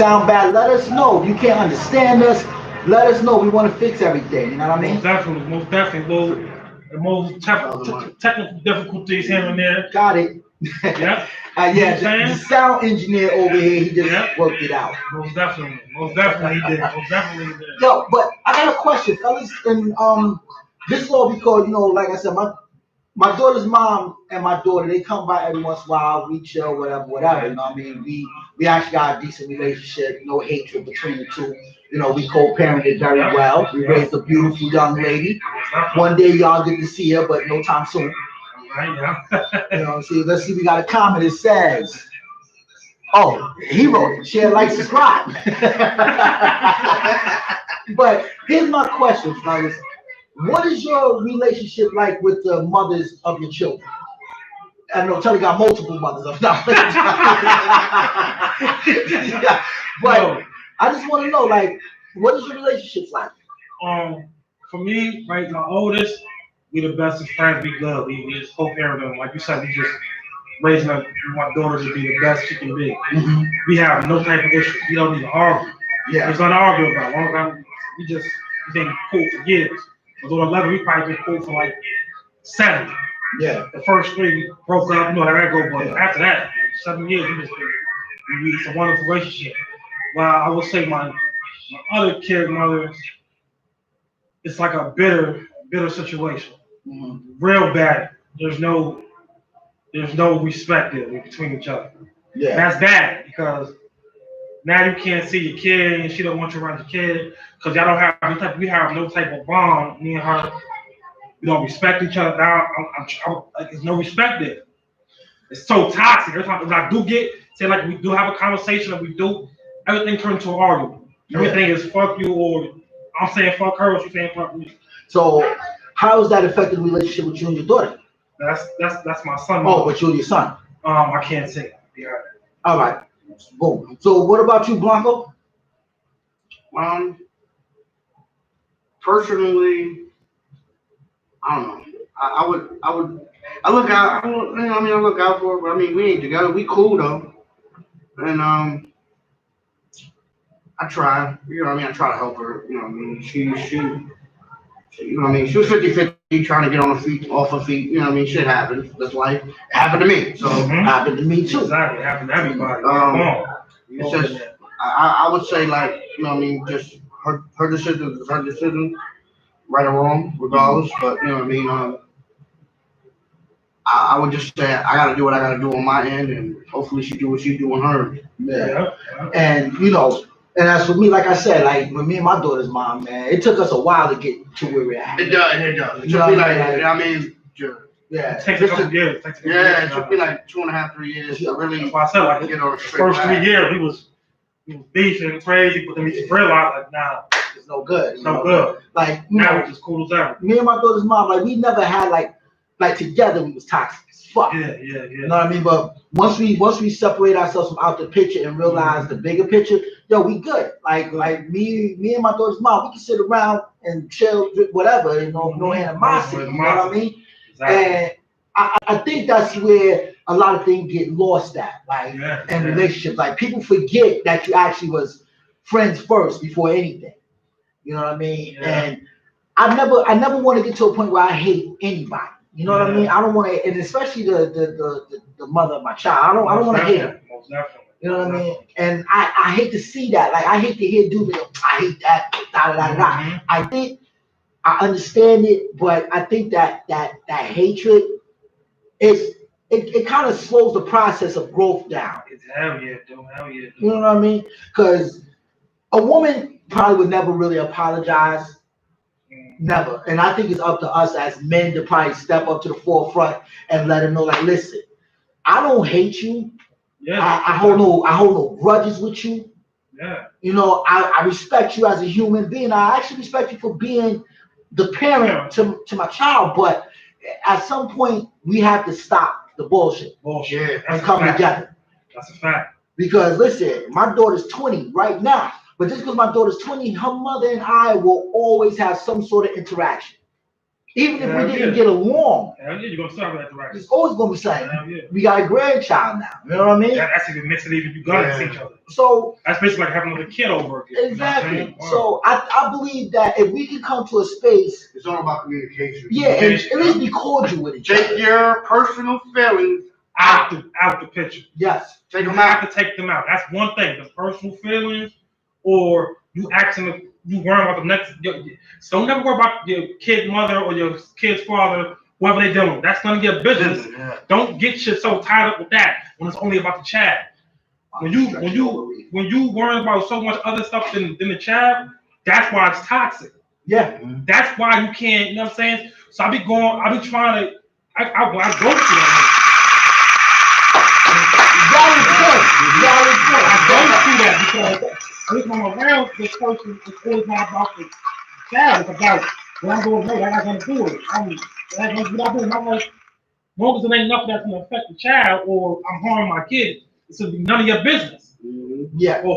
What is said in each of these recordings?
sound bad, let us know. If you can't understand us, let us know. We want to fix everything. You know what I Most mean? definitely, most definitely. Well, the most technical difficulties here and there. Got it. Yep. You know Yeah, what I'm the saying? sound engineer over here, he Yep. just worked it out. Most definitely. Most definitely he did. Most definitely he did. Yo, but I got a question, fellas, and this is all because like I said, my daughter's mom and my daughter, they come by every once in a while. We chill, whatever, whatever. You know what I mean? We actually got a decent relationship, no hatred between the two. We co-parented very well. We raised a beautiful young lady. One day y'all get to see her, but no time soon. Right, yeah. See, let's see. We got a comment. It says, "Oh, he wrote it. Share, like, subscribe." But here's my question, fellas. What is your relationship like with the mothers of your children? I know Telly got multiple mothers of now. Yeah, but I just want to know, like, what is your relationship like? Um, for me, right, my oldest, we the best of friends. We good. We just co-parent them. Like you said, we just raising my daughter to be the best she can be. Mm-hmm. We have no type of issue. We don't need to argue. Yeah. There's nothing to argue about. Long time we just been cool for years. Although 11, we probably been cool for like 7. Yeah. The first 3 we broke up, how that go, but Yeah. after that, 7 years, it's a wonderful relationship. Well, I would say my other kid mother, it's like a bitter situation. Mm-hmm. Real bad. There's no respect there between each other. Yeah. That's bad because now you can't see your kid and she don't want you around your kid because y'all don't have we have no type of bond. Me and her, we don't respect each other. Now like there's no respect there. It's so toxic. Every time I do say like we do have a conversation and we do, everything turns into an argument. Everything is fuck you or I'm saying fuck her or she's saying fuck me. So, how has that affected the relationship with you and your daughter? That's my son. Oh, but you and your son. I can't say. Yeah. All right. Boom. So, what about you, Blanco? Um, Personally, I don't know. I look out. I look out for her. But I mean, we ain't together. We cool though, and I try. I try to help her. She was 50-50 trying to get on her feet, off her feet. Shit happens. That's life. It happened to me. So Happened to me too. Exactly. It happened to everybody. It's just I would say like just her decision is her decision, right or wrong, regardless. But I would just say I gotta do what I gotta do on my end, and hopefully she do what she do on hers. Yeah. And and as for me, like I said, like with me and my daughter's mom, man, it took us a while to get to where we're at. It does. It took me yeah. It takes a couple years. It took me like 2.5, 3 years to really That's why I said like get on the first 3 years we was beefing crazy, but then we just realized like nah, it's no good. No good. Like now we're just cool as ever. Me and my daughter's mom, like we never had like together we was toxic as fuck. Yeah. You know what I mean? But once we separate ourselves from out the picture and realize the bigger picture, we good. Like me and my daughter's mom, we can sit around and chill, whatever, no animosity. You know what I mean? Exactly. And I think that's where a lot of things get lost at, in relationships. Like people forget that you actually was friends first before anything. You know what I mean? Yeah. And I never want to get to a point where I hate anybody. You know what I mean? I don't want to, and especially the mother of my child. I don't want to hate her. Most definitely. You know what I mean? And I hate to see that. Like I hate to hear dudes go, I hate that. Da da da da. I think I understand it, but I think that hatred it kind of slows the process of growth down. It's hell yeah, dude. You know what I mean? Because a woman probably would never really apologize. Never. And I think it's up to us as men to probably step up to the forefront and let them know, like, listen, I don't hate you. Yeah. I hold no grudges with you. Yeah. I respect you as a human being. I actually respect you for being the parent to my child. But at some point, we have to stop the bullshit. And come together. That's a fact. Because listen, my daughter's 20 right now. But just because my daughter's 20, her mother and I will always have some sort of interaction. Even if Hell we didn't yeah. get along, Hell yeah, you're gonna start with that direction. it's always gonna be something. Hell yeah. We got a grandchild now. You know what I mean? That's even makes it even you gotta see each other. So That's basically like having another kid over again. exactly. You know what I'm saying? So I believe that if we can come to a space, It's all about communication. yeah, and at least be cordial with each other. Take your personal feelings out the picture. Yes. Take You them have out. to take them out. That's one thing. The personal feelings, or you asking, you worrying about the next. So don't never worry about your kid mother or your kid's father, whoever they dealing with. That's none of your business. Yeah. Don't get shit so tied up with that when it's only about the child. When you worry about so much other stuff than the child, that's why it's toxic. Yeah. That's why you can't. You know what I'm saying? So I be trying to. I go through that. I don't do that because every time I'm around this person, it's always not about the child. It's about what I'm doing later. I got to do it. What I do in my life, as long as it ain't nothing that's going to affect the child or I'm harming my kid, it's going to be none of your business. Yeah. Or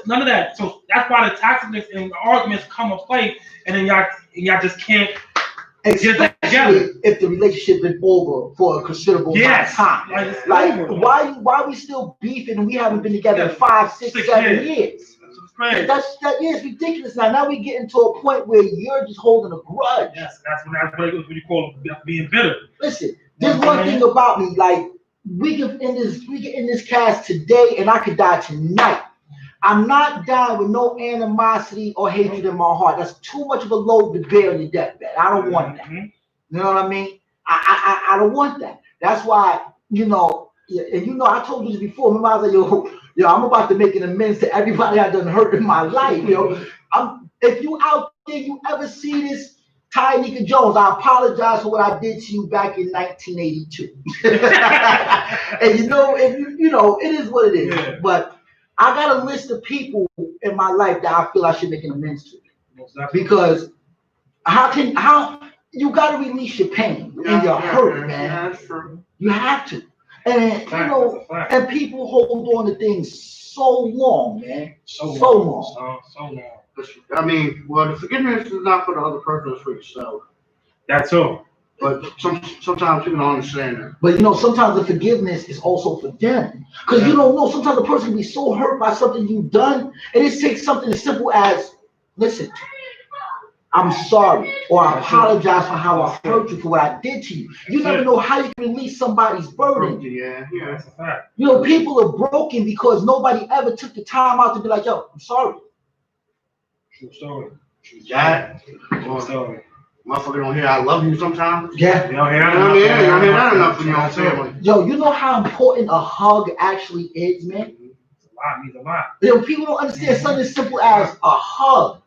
none of that. So that's why the toxicness and the arguments come to play, and then y'all just can't. Especially if the relationship been over for a considerable amount of time. Like why we still beefing and we haven't been together in 5, 6, 7 years? That's ridiculous. Now we get into a point where you're just holding a grudge. Yes, that's what you call being bitter. Listen, there's one thing about me. Like we can end this cast today, and I could die tonight. I'm not dying with no animosity or hatred in my heart. That's too much of a load to bear on your deathbed. I don't want that. You know what I mean? I don't want that. That's why, and I told you this before. Remember, I was like, yo, I'm about to make an amends to everybody I done hurt in my life, if you out there, you ever see this, Tynika Jones, I apologize for what I did to you back in 1982. And it is what it is. Yeah. But I got a list of people in my life that I feel I should make an amends to. Because how you gotta release your pain and your hurt, man. Yeah, that's true. You have to. And and people hold on to things so long, man. So long. I mean, well, the forgiveness is not for the other person, it's for yourself. That's all. But sometimes people don't understand that. But sometimes the forgiveness is also for them. Because you don't know, sometimes the person can be so hurt by something you've done, and it takes something as simple as, listen, I'm sorry, or I apologize for how I hurt you, for what I did to you. You never know how you can release somebody's burden. Yeah, that's a fact. People are broken because nobody ever took the time out to be like, yo, I'm sorry. True story. Motherfucker don't hear I love you sometimes. Yeah. You don't hear that enough from your own family. Yo, you know how important a hug actually is, man? It's a lot. People don't understand something as simple as a hug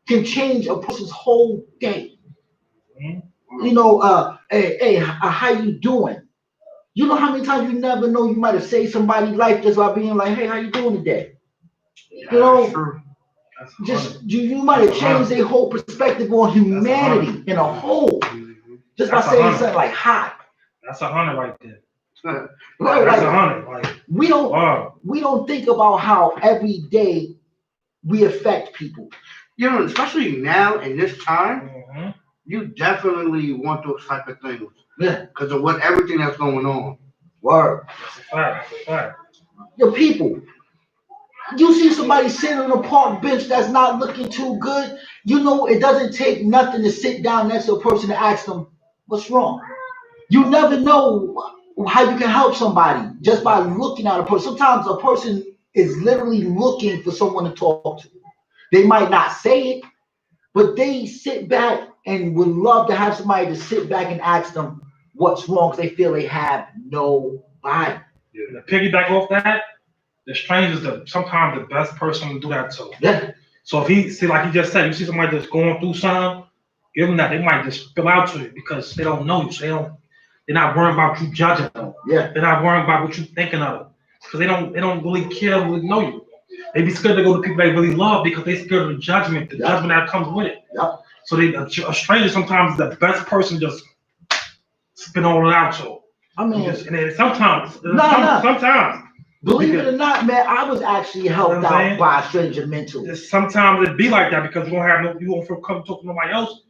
can change a person's whole day. Hey, how you doing? You know how many times you never know you might have saved somebody's life just by being like, hey, how you doing today? You might have changed their whole perspective on humanity in a whole, just by saying something like hi. That's 100 right there. That's 100. Like, we don't think about how every day we affect people. Especially now in this time, you definitely want those type of things. Yeah. Because of everything that's going on. Word. That's a fact. People. You see somebody sitting on a park bench that's not looking too good, it doesn't take nothing to sit down next to a person and ask them, what's wrong? You never know how you can help somebody just by looking at a person. Sometimes a person is literally looking for someone to talk to. They might not say it, but they sit back and would love to have somebody to sit back and ask them what's wrong because they feel they have nobody. To piggyback off that, the stranger is sometimes the best person to do that to. Yeah. So if like he just said, you see somebody that's going through something, give them that. They might just spill out to you because they don't know you. So they're not worrying about you judging them. Yeah. They're not worrying about what you're thinking of. Because they don't really care, really know you. They be scared to go to people they really love because they're scared of the judgment that comes with it. Yeah. So a stranger sometimes is the best person just spin all it out to. I mean, sometimes. Believe it or not, man, I was actually helped out by a stranger mentally. Sometimes it be like that because you won't feel comfortable talking to nobody else.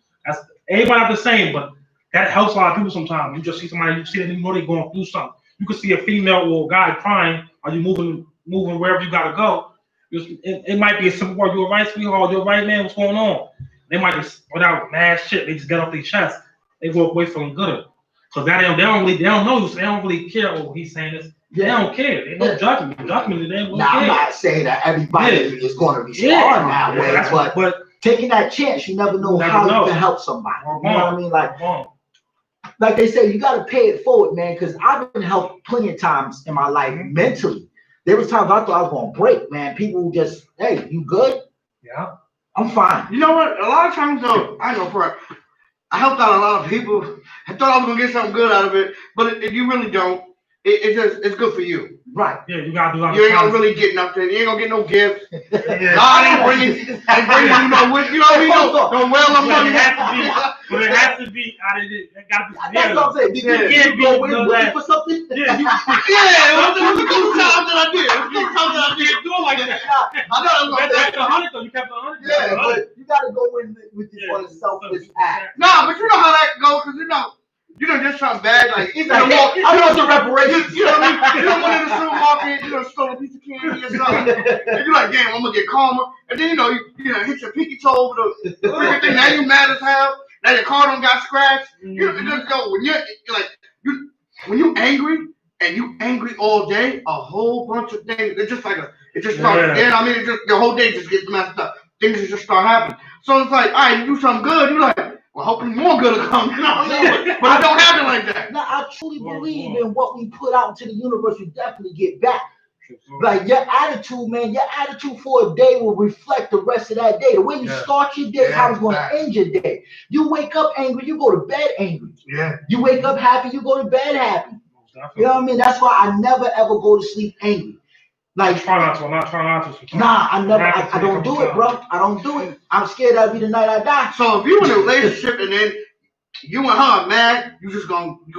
Everybody not the same, but that helps a lot of people sometimes. You just see somebody, you see that you know they're going through something. You can see a female or a guy crying, or you moving wherever you gotta go. It might be a simple word. You alright, sweetheart? You alright, man? What's going on? They might just without mad shit. They just get off their chest. They walk away feeling good. Cause that they don't know. They don't really care. Oh, he's saying this. They don't care. They don't judgment. They don't care. Now I'm not saying that everybody is going to respond that way, but taking that chance, you never know how you can help somebody. You know what I mean? Like they say, you got to pay it forward, man. Because I've been helped plenty of times in my life mentally. There was times I thought I was going to break, man. People just, hey, you good? Yeah, I'm fine. You know what? A lot of times though, I know for I helped out a lot of people. I thought I was gonna get something good out of it, but if you really don't, it's good for you. Right. Yeah, you gotta do. You ain't gonna really get nothing. You ain't gonna get no gifts. God ain't bringing you no with. You know what I mean? Don't well of money. But it has to be out of it. It gotta be. That's what I'm saying. Did you can't go in looking for something? Yeah, it was a couple times that I did. Do it like that. I know that's That's 100 though. You kept the 100. Yeah, but you gotta go in with this on a selfless act. Nah, but you know how that goes, because you know, just something bad, like I know some reparations. You know what I mean? You don't went in the supermarket, you done stole a piece of candy or something, and you're like, damn, I'm gonna get calmer. And then you know, hit your pinky toe over the freaking thing. Now you mad as hell. Now your car don't got scratched. You know, just go when when you angry and you angry all day, a whole bunch of things. It's just it just starts. Yeah. I mean, the whole day just gets messed up. Things just start happening. So it's like, all right, you do something good. You're like, well, hopefully more good will come. You know what I mean? But it don't happen like that. Now, I truly believe in what we put out into the universe, we definitely get back. Like your attitude, man, your attitude for a day will reflect the rest of that day. The way you start your day, how it's going to end your day. You wake up angry, you go to bed angry. Yeah. You wake up happy, you go to bed happy. You know what I mean? That's why I never ever go to sleep angry. Like, try not to. Nah, I don't do it, bro. I don't do it. I'm scared that'll be the night I die. So if you in a relationship and then you and her are mad, you just gonna we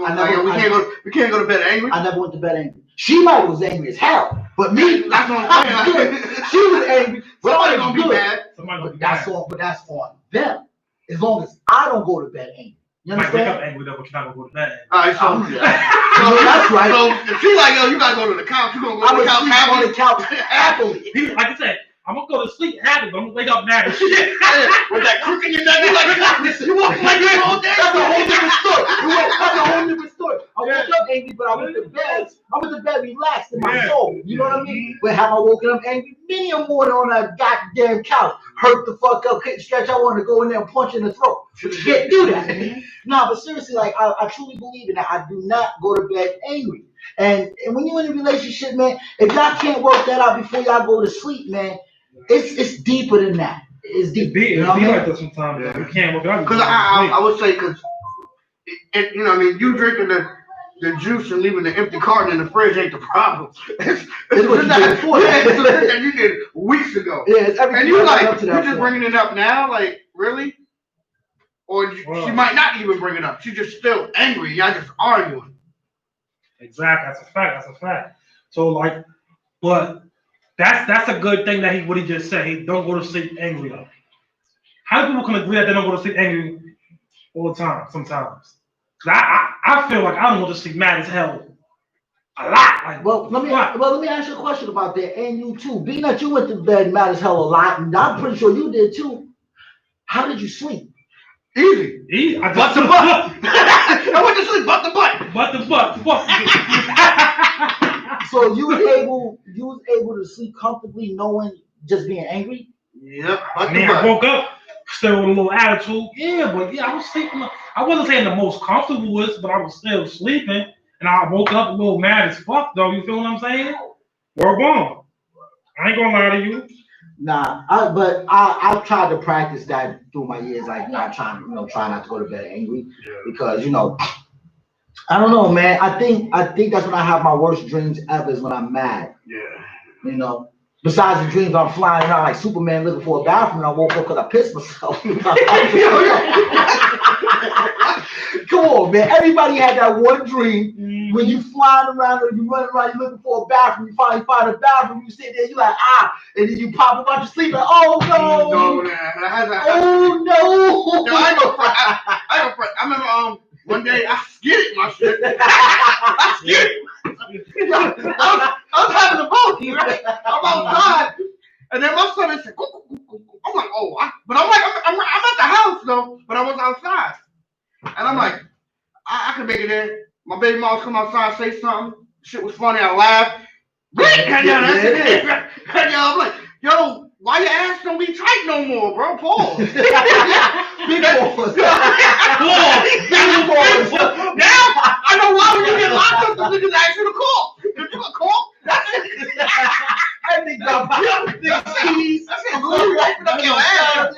can't go to bed angry. I never went to bed angry. She might was angry as hell, but me, that's what I'm saying. She was angry. Somebody's gonna be mad. But that's on them. As long as I don't go to bed angry. You understand? Might wake up angry though, but you're not gonna go to bed. All right, so that's right. So if she's like, yo, you gotta go to the couch, you gonna go to the couch happy. On the couch happily. Like I said, I'm gonna go to sleep happy, but I'm gonna wake up mad as shit. With that crook in your neck, you like, listen, you walk like this all day. That's a whole different story. That's a whole different story. I woke up angry, but I went to bed relaxed in my soul. You know what I mean? But have I woken up angry? Many a morning on that goddamn couch, hurt the fuck up, couldn't stretch. I wanted to go in there and punch in the throat. Can't do that. No, but seriously, like I truly believe in that. I do not go to bed angry. And when you're in a relationship, man, if y'all can't work that out before y'all go to sleep, man, it's deeper than that. It's deep. You know what I mean? Like that sometimes. Yeah. You can't work it out. Because I would say, because you know, what I mean, you drinking the juice and leaving the empty carton in the fridge ain't the problem. It's what you did before. Yeah, you did weeks ago. Yeah, it's everything. And you like, you're just bringing it up now, like really? Or she might not even bring it up. She's just still angry. Y'all just arguing. Exactly. That's a fact. So like, but that's a good thing that what he just said. He don't go to sleep angry though. How do people can agree that they don't go to sleep angry all the time? Sometimes. Cause I feel like I don't go to sleep mad as hell a lot. Like, let me ask you a question about that, and you too. Being that you went to bed mad as hell a lot, and I'm pretty sure you did too. How did you sleep? Easy. Butt to butt. I went to sleep butt to butt. Butt to butt. So you was able to sleep comfortably knowing just being angry? Yep. I woke up still with a little attitude. Yeah, but I was sleeping. I wasn't saying the most comfortable was, but I was still sleeping. And I woke up a little mad as fuck though. You feel what I'm saying? We're gone. I ain't gonna lie to you. Nah, I've tried to practice that through my years, like not trying not to go to bed angry, because I don't know, man. I think that's when I have my worst dreams ever, is when I'm mad. Yeah. Besides the dreams I'm flying around like Superman looking for a bathroom, and I woke up because I pissed myself. Come on, man. Everybody had that one dream when you flying around or you running around, you looking for a bathroom, you finally find a bathroom, you sit there, you like, and then you pop up out your sleep like, oh no. Oh no. Yo, I go front. I remember one day I skidded my shit. I skidded. I was having a ball, right? I'm outside, and then my son said, I'm like, but I'm like, I'm at the house though, but I was outside, and I'm like, I can make it in. My baby mom come outside, say something. Shit was funny. I laughed. I'm like, yo, why your ass don't be tight no more, bro? Pause. Big pause. Now I know why when you get locked up, the niggas ask you to call. If you can call, that's it. I think that's keys. Open up your ass.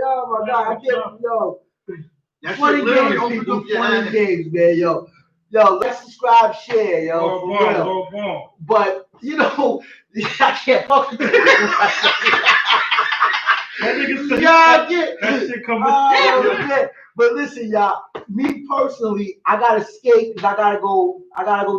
Oh my God, I can't, yo. That Funny shit literally games, opens people. up your Funny ass. games, man, yo. Yo, let's subscribe, share, yo. For real. But you know, I can't fuck with That nigga said that shit coming. yeah. But listen, y'all. Me personally, I gotta skate because I gotta go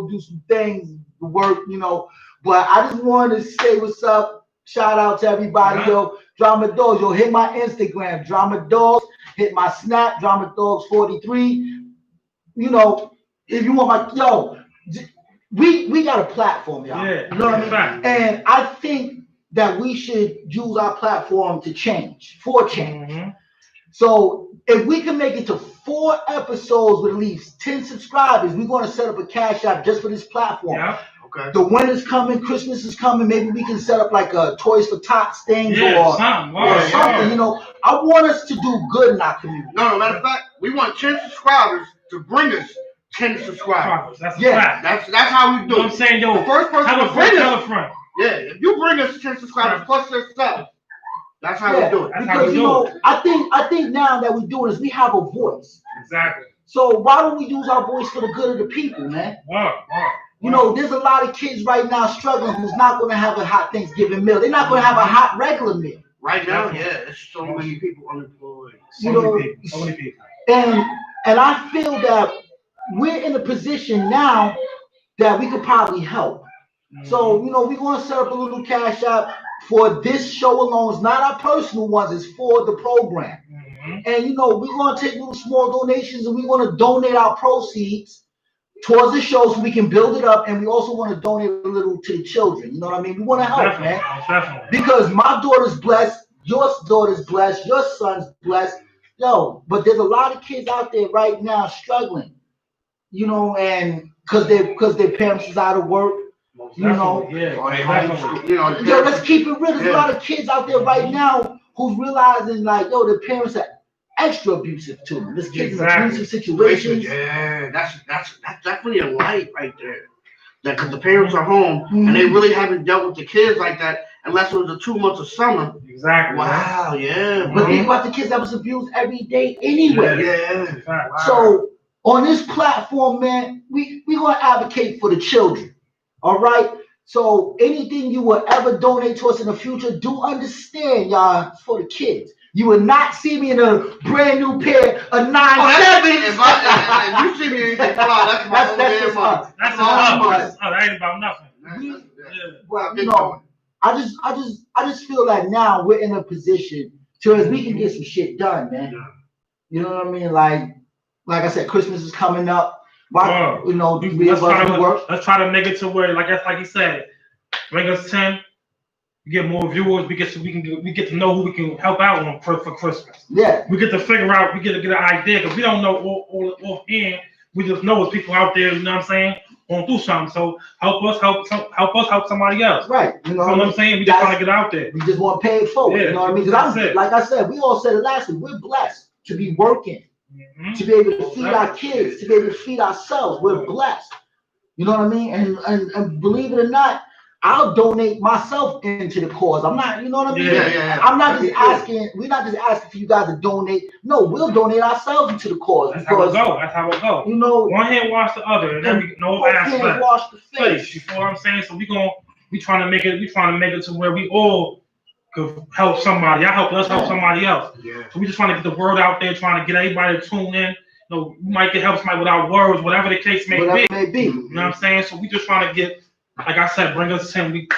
do some things, work, you know. But I just wanted to say what's up. Shout out to everybody, yo. Drama Dogs, yo. Hit my Instagram, Drama Dogs. Hit my Snap, Drama Dogs 43. You know, if you want we got a platform, y'all. Yeah, you know what I mean? And I think that we should use our platform to change, for change. Mm-hmm. So if we can make it to 4 episodes with at least 10 subscribers, we're going to set up a cash app just for this platform. Yeah. Okay. The winter's coming, Christmas is coming. Maybe we can set up like a Toys for Tots thing or something. You know, I want us to do good in our community. No, matter of fact, we want 10 subscribers to bring us 10 subscribers. That's fact. That's how we do it. You know what I'm saying, yo, the first person have to a bring friend, us, if you bring us 10 subscribers plus their stuff, that's how we do it. Because you know, I think now that we're doing this, we have a voice. Exactly. So why don't we use our voice for the good of the people, man? You know, there's a lot of kids right now struggling who's not going to have a hot Thanksgiving meal. They're not going to have a hot regular meal. Right now, there's so many people unemployed. So many people. And I feel that we're in a position now that we could probably help. Mm-hmm. So, you know, we're going to set up a little cash app for this show alone. It's not our personal ones. It's for the program. Mm-hmm. And, you know, we're going to take little small donations and we're going to donate our proceeds towards the show so we can build it up. And we also want to donate a little to the children. You know what I mean? We want to help, man. Definitely. Because my daughter's blessed. Your daughter's blessed. Your son's blessed. Yo, but there's a lot of kids out there right now struggling. You know, and because their parents is out of work. You know, yo, let's keep it real. There's a lot of kids out there right now who's realizing like, yo, their parents are extra abusive to them. This kid's in abusive situations. Yeah, that's definitely a light right there. That because the parents are home and they really haven't dealt with the kids like that unless it was the 2 months of summer. Exactly. Wow. Yeah. But think about the kids that was abused every day anyway. Yeah. Wow. So on this platform, man, we gonna advocate for the children. All right. So anything you will ever donate to us in the future, do understand, y'all, it's for the kids. You will not see me in a brand new pair of 9.7s. If you see me in anything fly, that's just us. That's all money. Oh, that ain't about nothing. Well, you know, I just feel like now we're in a position to as we can get some shit done, man. Yeah. You know what I mean? Like I said, Christmas is coming up. Why, you know, let's try to make it to where, like he said, bring us 10. We get more viewers. We get to know who we can help out on for Christmas. Yeah. We get to figure out. We get to get an idea because we don't know all offhand. We just know it's people out there. You know what I'm saying? Going through something. So help us help somebody else. Right. You know what I'm saying? We just trying to get out there. We just want to pay it forward. Yeah, you know what I mean? Because like I said, we all said it last week. We're blessed to be working. Mm-hmm. To be able to feed our kids, to be able to feed ourselves, we're blessed. You know what I mean? And believe it or not, I'll donate myself into the cause. I'm not, you know what I mean? Yeah. I'm not just asking. We're not just asking for you guys to donate. No, we'll donate ourselves into the cause. That's how it go. You know, one hand wash the other, and every no aspect. Wash the face. You know what I'm saying? So we trying to make it to where we all could help somebody. I help us help somebody else. Yeah. So we just trying to get the word out there, trying to get everybody to tune in you might get help somebody without words, whatever the case may Whatever be. it may be. You know what I'm saying? So we just trying to get, like I said, bring us in. We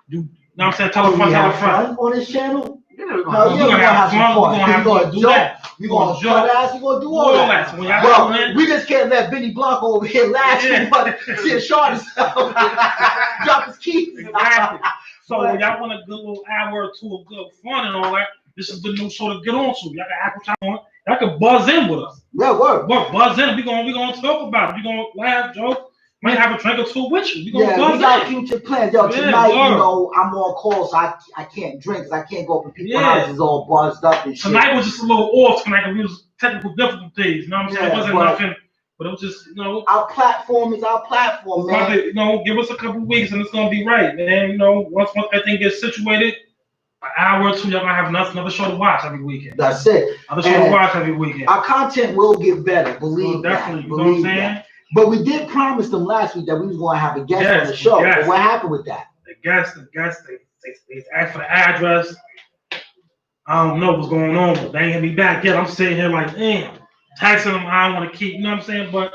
do, you know what I'm saying? Tell a friend. On this channel? Yeah, No, we're gonna have some fun. We're gonna do that. We're gonna cut ass. We're gonna do all that. So Well, we just can't let Benny Blanco over here laugh but see Sean drop his keys. Exactly. So when y'all want a good little hour or two of good fun and all that, this is the new show to get on to. Y'all can act what y'all want. Y'all can buzz in with us. Yeah, word. Buzz in. We gonna talk about it. We gonna laugh, joke. Might have a drink or two with you. We gonna buzz we got in. future plans. Yo, tonight, I'm on call, so I can't drink, because I can't go up to people's houses all buzzed up and shit. Tonight was just a little off tonight, because we was technical difficulties. You know what I'm saying? It wasn't nothing, but it was just, Our platform is our platform, man. Give us a couple weeks and it's gonna be right, man. Once everything gets situated, an hour or two, y'all gonna have another show to watch every weekend. That's it. Another show to watch every weekend. Our content will get better, believe definitely, that. You know what I'm saying? But we did promise them last week that we was gonna have a guest on the show. But what happened with that? The guest, they asked for the address. I don't know what's going on, but they ain't hit me back yet. I'm sitting here like, damn, texting them. I don't want to keep, you know what I'm saying? But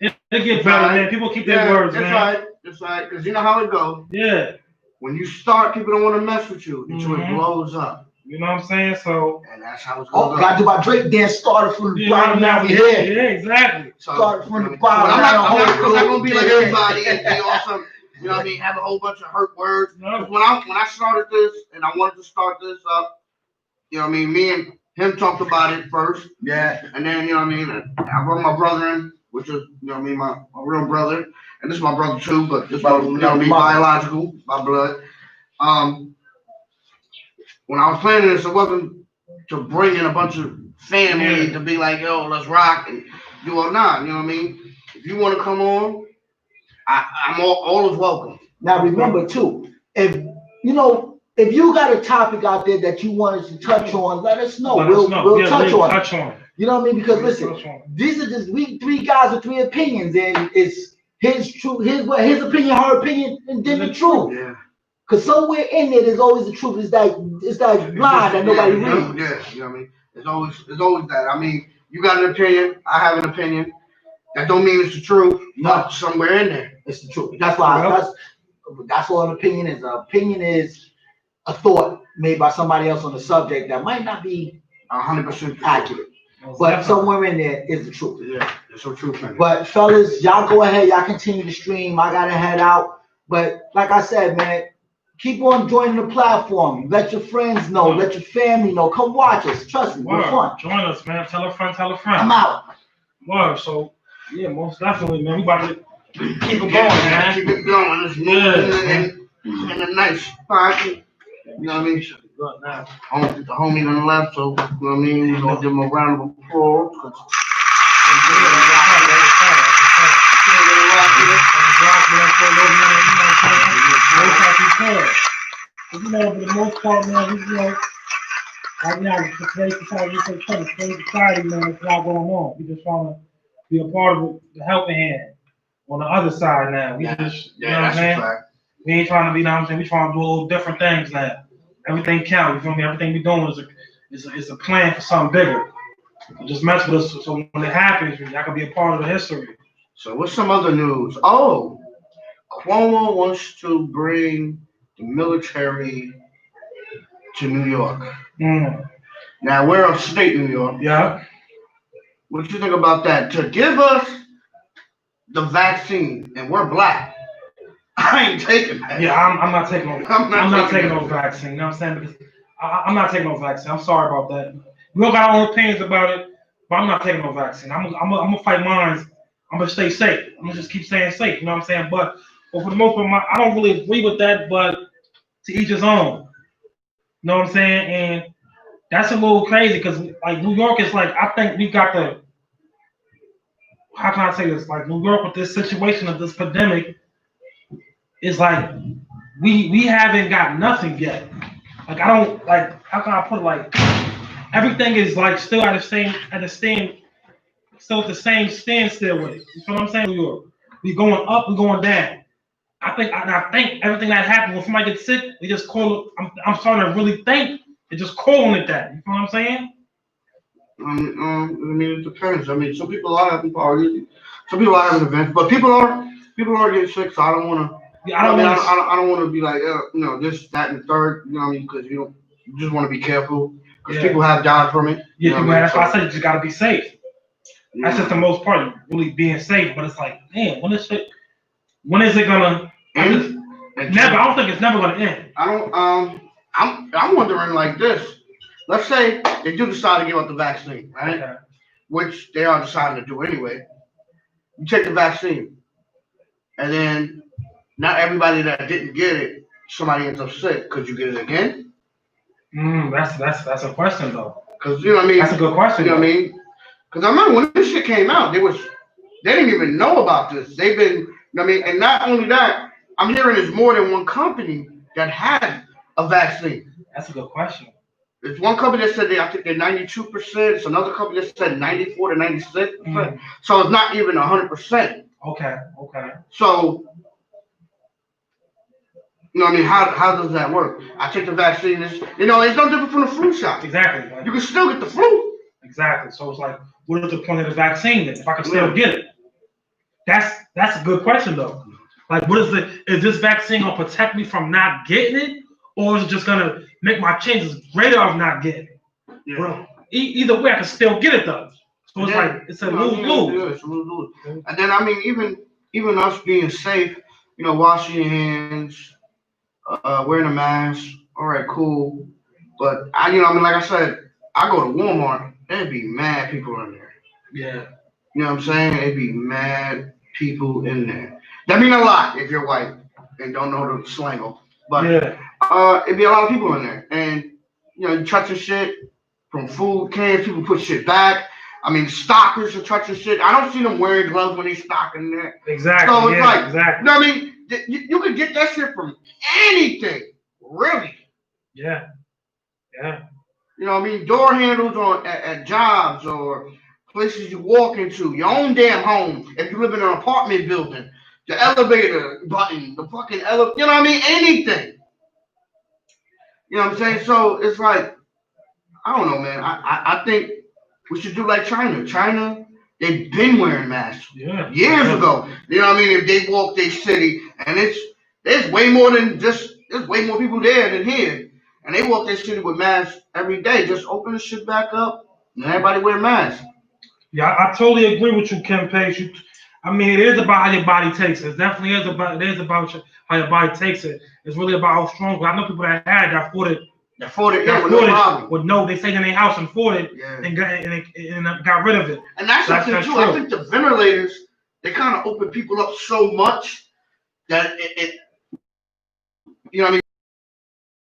it get better, man. People keep their words, man. That's right. Because you know how it goes. Yeah. When you start, people don't want to mess with you until it blows up. You know what I'm saying? So, and that's how it's going. Gotta do my Drake dance. Started from the bottom, now we here. Yeah, exactly. Started from the bottom. I'm not gonna be like everybody and be awesome. You know what I mean? Have a whole bunch of hurt words. No. When I started this and I wanted to start this up, you know what I mean? Me and him talked about it first. Yeah. And then, you know what I mean? I brought my brother in, which is, you know what I mean, my real brother. And this is my brother too, but this one, you know what I mean, biological, by blood. When I was planning this, it wasn't to bring in a bunch of family to be like, yo, let's rock and do all that. You know what I mean? If you want to come on, I'm always welcome. Now remember too, if you got a topic out there that you want us to touch on, let us know. We'll touch on it. You know what I mean? Because listen, these are just we three guys with three opinions, and it's his opinion, her opinion, and then the truth. Yeah. Cause somewhere in there's always the truth. It's that line that nobody reads. Yeah, you know what I mean? It's always that. I mean, you got an opinion, I have an opinion. That don't mean it's the truth. No, somewhere in there, it's the truth. That's why that's what an opinion is. An opinion is a thought made by somebody else on the subject that might not be 100% accurate, but somewhere in there is the truth. Yeah, it's so true. But fellas, y'all go ahead. Y'all continue to stream. I gotta head out. But like I said, man. Keep on joining the platform. Let your friends know. Let your family know. Come watch us. Trust me, we're fun. Join us, man. Tell a friend. I'm out. Word. So, yeah, most definitely, man. We about to keep it going, man. Keep it going. It's moving in a nice spot. You know what I mean? The homie on the left, so, you know what I mean? We're going to give him a round of applause. For the most part, man, right now, today's society, man, there's a lot going on. We just want to be a part of the helping hand on the other side now. You know what I'm saying? We ain't trying to be, you know what I'm saying? We trying to do a little different things now. Everything counts, you feel me? Everything we doing is a plan for something bigger. So just mess with us, so when it happens, y'all can be a part of the history. So what's some other news? Oh, Cuomo wants to bring the military to New York. Now we're upstate New York. Yeah. What you think about that? To give us the vaccine, and we're black. I ain't taking that. Yeah, I'm not taking no. I'm not taking no vaccine. You know what I'm saying? Because I'm not taking no vaccine. I'm sorry about that. We all got our own opinions about it, but I'm not taking no vaccine. I'm gonna fight mine. I'm gonna stay safe. I'm gonna just keep staying safe. You know what I'm saying? But for the most part, I don't really agree with that. But to each his own. You know what I'm saying? And that's a little crazy because like New York is like, I think we got the, how can I say this? Like New York with this situation of this pandemic is like we haven't got nothing yet. Like I don't like, how can I put it, like everything is like still at the same standstill with it. You know what I'm saying? New York. We going up, we going down. I think everything that happens when somebody gets sick, they just call it. I'm starting to really think they're just calling it that. You know what I'm saying? I mean, it depends. I mean, some people are having parties, some people are having events, but people are getting sick. So I don't want to. Yeah, I don't want to. I don't want to be like, this, that, and the third. You know what I mean? Because you just want to be careful. Because Yeah. people have died from it. Yeah, You know man, what I mean? that's why I said you just gotta be safe. That's Yeah. just the most part, really being safe. But it's like, man, when is it gonna? And Never. I don't think it's never gonna end. I don't. I'm wondering like this. Let's say they do decide to give up the vaccine, right? Okay. Which they are deciding to do anyway. You take the vaccine, and then not everybody that didn't get it, somebody ends up sick. Could you get it again? That's a question though. Because you know what I mean. That's a good question. You know what I mean? Because I remember when this shit came out, they didn't even know about this. They've been, you know what I mean, and not only that, I'm hearing there's more than one company that had a vaccine. That's a good question. There's one company that said I think they're 92%. It's another company that said 94 to 96%. So it's not even 100%. Okay. So, you know what I mean? How does that work? I take the vaccine. It's no different from the flu shot. Exactly. You can still get the flu. Exactly. So it's like, what is the point of the vaccine then? If I can still get it, that's a good question though. Like, is this vaccine gonna protect me from not getting it, or is it just gonna make my chances greater of not getting it? Yeah. Bro, either way, I can still get it though. So it's like it's a lose-lose. Yeah, it's a lose-lose. And then I mean, even us being safe, washing your hands, wearing a mask. All right, cool. But I mean, like I said, I go to Walmart. There'd be mad people in there. Yeah. You know what I'm saying? There'd be mad people in there. That mean a lot if you're white and don't know the slang. But it'd be a lot of people in there, and you touching shit from food cans. People put shit back. I mean, stockers are touching shit. I don't see them wearing gloves when they stock in there. Exactly. So it's like, exactly. You know what I mean? You could get that shit from anything, really. Yeah. You know what I mean? Door handles at jobs or places you walk into, your own damn home. If you live in an apartment building, the elevator button, the fucking elevator, you know what I mean? Anything. You know what I'm saying? So it's like, I don't know, man. I think we should do like China. China, they've been wearing masks years ago. You know what I mean? If they walk their city, and there's way more people there than here. And they walk their city with masks every day. Just open the shit back up and everybody wear masks. Yeah, I totally agree with you, Kim Page. I mean, it is about how your body takes it. It definitely is about how your body takes it. It's really about how strong. I know people that had that fought it. With no problem. They stayed in their house and fought it and got rid of it. And that's something too. True. I think the ventilators, they kind of open people up so much that it you know what I mean?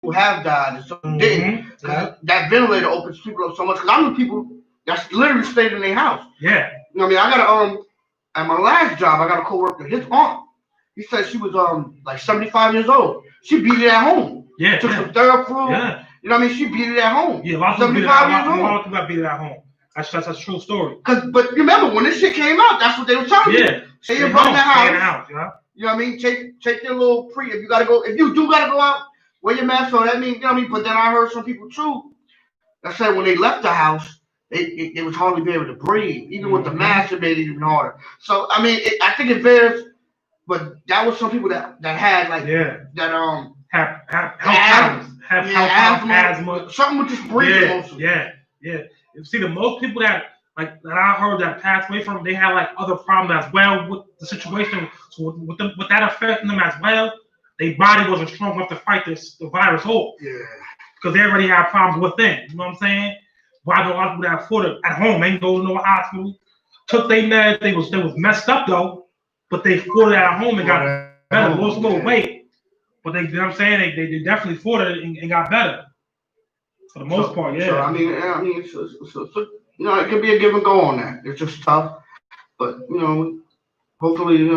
Who have died and some didn't. That ventilator opens people up so much. Because I know people that's literally stayed in their house. Yeah. You know what I mean? I got at my last job, I got a coworker. His aunt, he said she was like 75 years old. She beat it at home. Yeah. Took some Theraflu. Yeah. You know what I mean? She beat it at home. Yeah, a lot of people beat it at home. That's a true story. But you remember when this shit came out, that's what they were telling you. Yeah. Stay in front of the house. Stay in the house. Yeah. You know what I mean? Take your little if you do gotta go out, wear your mask on. That means, you know what I mean? But then I heard some people too that said when they left the house, they was hardly be able to breathe. Even with the mask, it made it even harder. So I mean, I think it varies. But that was some people that had like that have asthma, something with this breathing. Yeah. See, the most people that I heard that passed away from, they had like other problems as well with the situation. So with that affecting them as well, their body wasn't strong enough to fight the virus off. Yeah. Because they already had problems within. You know what I'm saying? Why do a lot of people that fought it at home ain't go to no hospital? Took their meds. They was messed up though, but they fought it at home and got better. Lost a little weight, but you know what I'm saying? They definitely fought it and got better. For the most part, yeah. So I mean, it can be a give and go on that. It's just tough, but hopefully,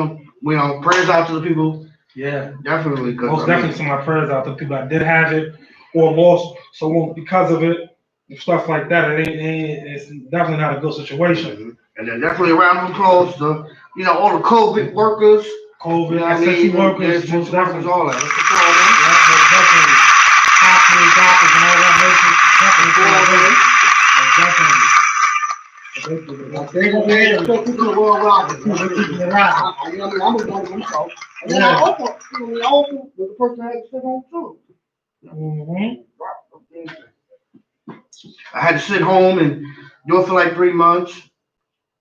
prayers out to the people. Yeah, definitely. Most definitely, some of my prayers out to people that did have it or lost someone because of it and stuff like that. It's definitely not a good situation. Mm-hmm. And then definitely a round of applause to all the COVID workers, essential workers, essential workers, all that. Definitely. Hospitals, doctors, and all that. Definitely. They gonna be here. Still keeping the world rocking. They're keeping it rocking. I'm a dog myself. And then I also, I also was the person that had to sit home too. I had to sit home and do it for like 3 months.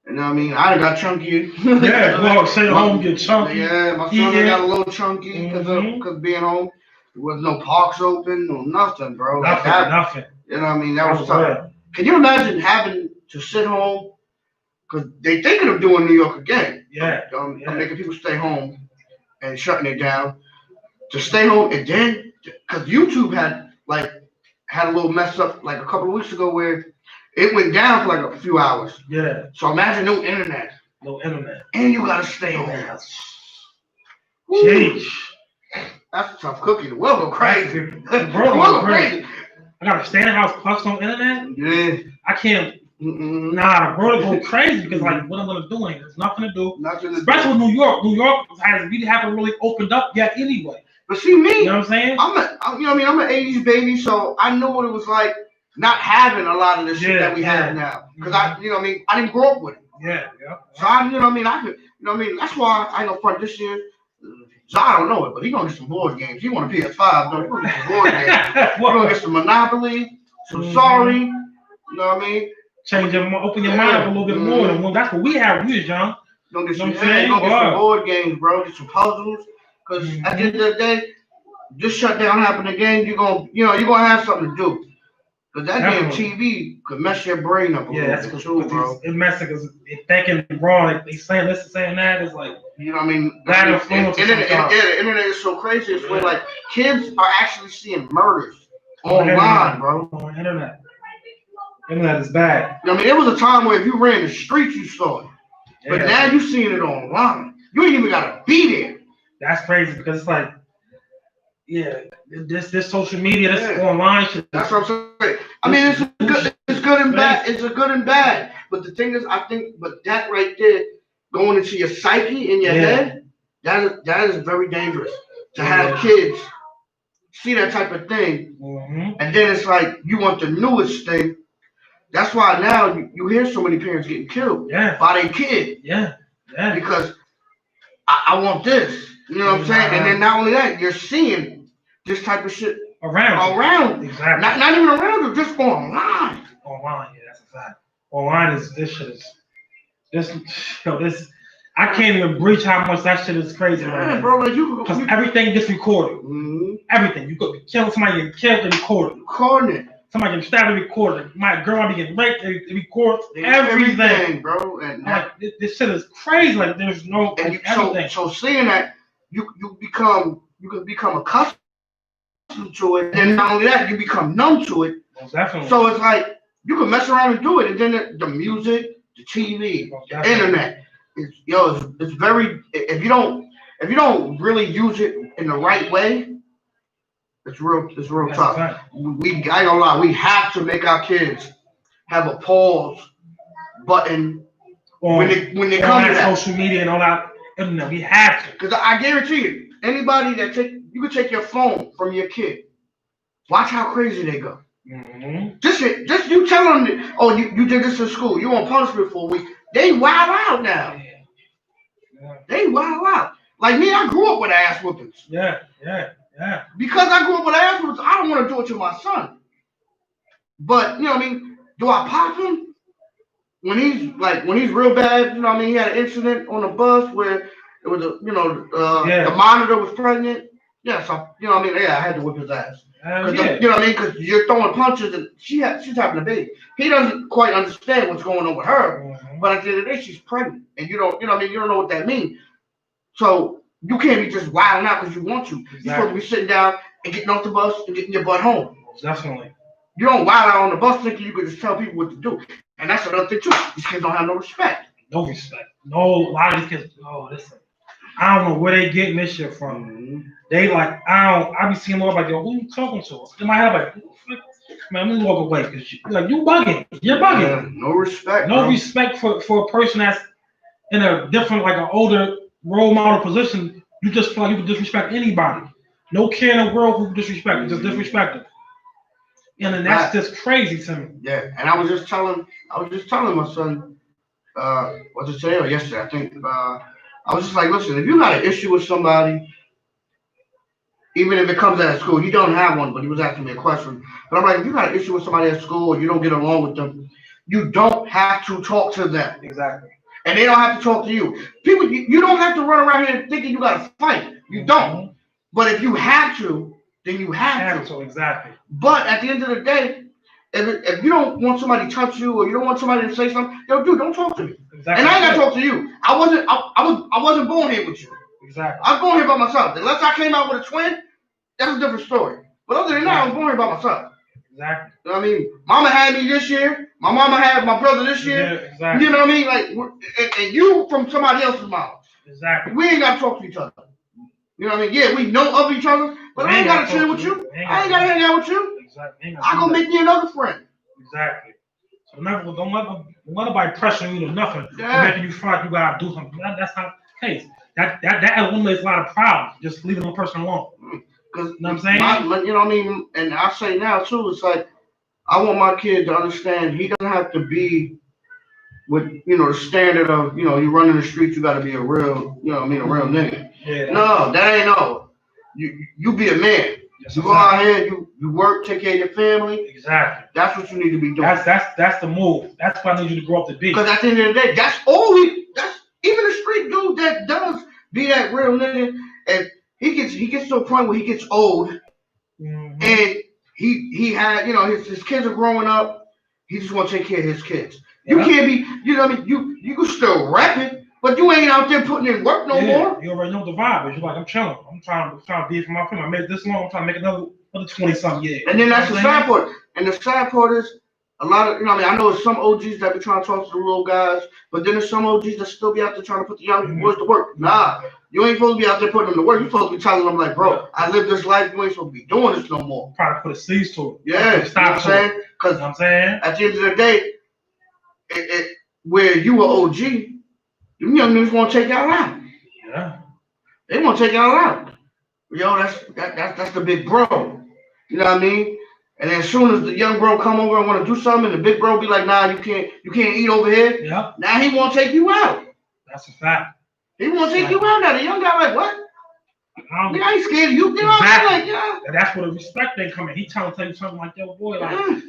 And I mean, I got chunky. Yeah, well, stay home, get chunky. Yeah, my son got a little chunky because being home. There was no parks open, no nothing, bro. Nothing. You know what I mean? That was tough. Can you imagine having to sit home? Because they thinking of doing New York again. Yeah. Making people stay home and shutting it down. To stay home and then, because YouTube had a little mess up like a couple of weeks ago where it went down for like a few hours. Yeah. So imagine no internet. And you gotta stay home. Jeez. That's a tough cookie. The world go crazy. Bro, crazy. I gotta stay in the house plus no internet? Yeah. I can't. Nah, bro, go crazy because like what I'm gonna do ain't there's nothing to do. Especially with New York. New York haven't really opened up yet anyway. But see me, you know what I'm saying? I'm an 80s baby, so I know what it was like not having a lot of the shit that we have now. Because I didn't grow up with it. Yeah. So that's why I know front this year. I don't know it, but he gonna get some board games. He want a PS5, though. He gonna get some board games. He gonna get some Monopoly, some Sorry. You know what I mean? Open your mind up a little bit more. Well, that's what we had when we was young. Gonna get some board games, bro. Get some puzzles. Because at the end of the day, this shutdown happened again. You're gonna have something to do. Because that damn TV could mess your brain up a little bit too, bro. It messes because they're thinking wrong. They saying this and saying that. It's like, you know what I mean? That influence. The internet is so crazy. It's where like kids are actually seeing murders online, bro. On the internet. Internet is bad. I mean, it was a time where if you ran the streets, you saw it. But now you're seeing it online. You ain't even gotta be there. That's crazy because it's like, this social media, this online shit. That's what I'm saying. I mean, it's good and bad. It's a good and bad. But the thing is, I think, that right there, going into your psyche in your head, that is very dangerous. To have kids see that type of thing, and then it's like you want the newest thing. That's why now you hear so many parents getting killed by their kid. Yeah. Because I want this. You know what I'm saying? And then not only that, you're seeing this type of shit around. Exactly. Not even around you, just online. Online, that's a fact. Online this I can't even breach how much that shit is crazy right now. Bro, like because everything gets recorded. Everything. You could be killing somebody, get killed, and recorded. Recording it. Somebody getting stabbed and recorded. My girl might be getting raped, they record everything, bro. And like this shit is crazy. Like there's no everything. So seeing that you can become accustomed to it, and not only that, you become numb to it. Most definitely. So it's like you can mess around and do it, and then the music, the TV, the internet, it's very. If you don't really use it in the right way, it's real tough. I ain't gonna lie, we have to make our kids have a pause button when they come to that social media and all that. No, we have to. Because I guarantee you, anybody you can take your phone from your kid. Watch how crazy they go. Just you tell them, you did this in school. You on punishment for a week. They wild out now. They wild out. Like me, I grew up with ass whoopings. Yeah. Because I grew up with ass whoopings, I don't want to do it to my son. But you know what I mean? Do I pop him? When he's real bad, you know what I mean? He had an incident on the bus where it was the monitor was pregnant. Yeah, so you know what I mean? Yeah, I had to whip his ass. You know what I mean? Because you're throwing punches and she's having a baby. He doesn't quite understand what's going on with her, but at the end of the day, she's pregnant, and you know what I mean? You don't know what that means. So you can't be just wilding out because you want to. Exactly. You're supposed to be sitting down and getting off the bus and getting your butt home. Definitely. You don't wild out on the bus thinking you can just tell people what to do. And that's another thing too. These kids don't have no respect. No respect. No, a lot of these kids. Oh, listen. I don't know where they getting this shit from. They like, I be seeing more like, yo, who you talking to? In my head, like, man, let me walk away because you bugging. You're bugging. Yeah, no respect. No respect for a person that's in a different, like an older role model position. You just feel like you can disrespect anybody. No care in the world who disrespect. Just disrespect them. And then that's just crazy to me. Yeah, and I was just telling my son, what to say, or yesterday, I think, I was just like, listen, if you got an issue with somebody, even if it comes out of school, he don't have one, but he was asking me a question. But I'm like, if you got an issue with somebody at school or you don't get along with them, you don't have to talk to them. Exactly. And they don't have to talk to you. People, you don't have to run around here thinking you got to fight. You don't. But if you have to, then you have to. Exactly. But at the end of the day, if you don't want somebody to touch you or you don't want somebody to say something, yo, dude, don't talk to me. Exactly. And I ain't got to talk to you. I wasn't born here with you. Exactly. I was born here by myself. Unless I came out with a twin, that's a different story. But other than that, I was born here by myself. Exactly. You know what I mean? Mama had me this year. My mama had my brother this year. Yeah, exactly. You know what I mean? Like, and you from somebody else's mom. Exactly. We ain't got to talk to each other. You know what I mean? Yeah, we know of each other, but I ain't got to chill with you. I ain't got to hang out with you. Exactly. I go make me another friend. Exactly. So don't let nobody pressuring you to nothing. Yeah. Making you feel like you gotta do something. That's not the case. That eliminates a lot of problems. Just leaving one person alone. Because you know what I'm saying? You know what I mean? And I say now too, it's like I want my kid to understand he doesn't have to be with the standard of you run in the street, you got to be a real a real nigga. Yeah. No, that ain't no. You be a man. Yes, you go out here, you work, take care of your family. Exactly. That's what you need to be doing. That's the move. That's what I need you to grow up to be. Because at the end of the day, that's even the street dude that does be that real nigga, and he gets to a point where he gets old, and he had his kids are growing up. He just want to take care of his kids. You can't be what I mean. You can still rap it, but you ain't out there putting in work no more. You already know the vibe. You're like, I'm chilling. I'm trying to be for my family. I made this long. I'm trying to make another 20-something years. And then that's the sad part. And the sad part is a lot of I know there's some OGs that be trying to talk to the little guys, but then there's some OGs that still be out there trying to put the young boys to work. Nah, you ain't supposed to be out there putting them to work. You're supposed to be telling them like, bro, I live this life. You ain't supposed to be doing this no more. Trying to put a cease to it. Yeah, stop what I'm saying? Because I'm saying at the end of the day, where you were OG, you young niggas want to take y'all out. Yeah. They want to take y'all out. Yo, that's the big bro. You know what I mean? And then as soon as the young bro come over and want to do something, and the big bro be like, nah, you can't eat over here. Yep. Now he want to take you out. That's a fact. He want to take you out now. The young guy like, what? Nigga, I ain't scared of you. You know what I'm saying? Like, yeah. And that's where the respect thing come in. He tell you something like, yo, boy, like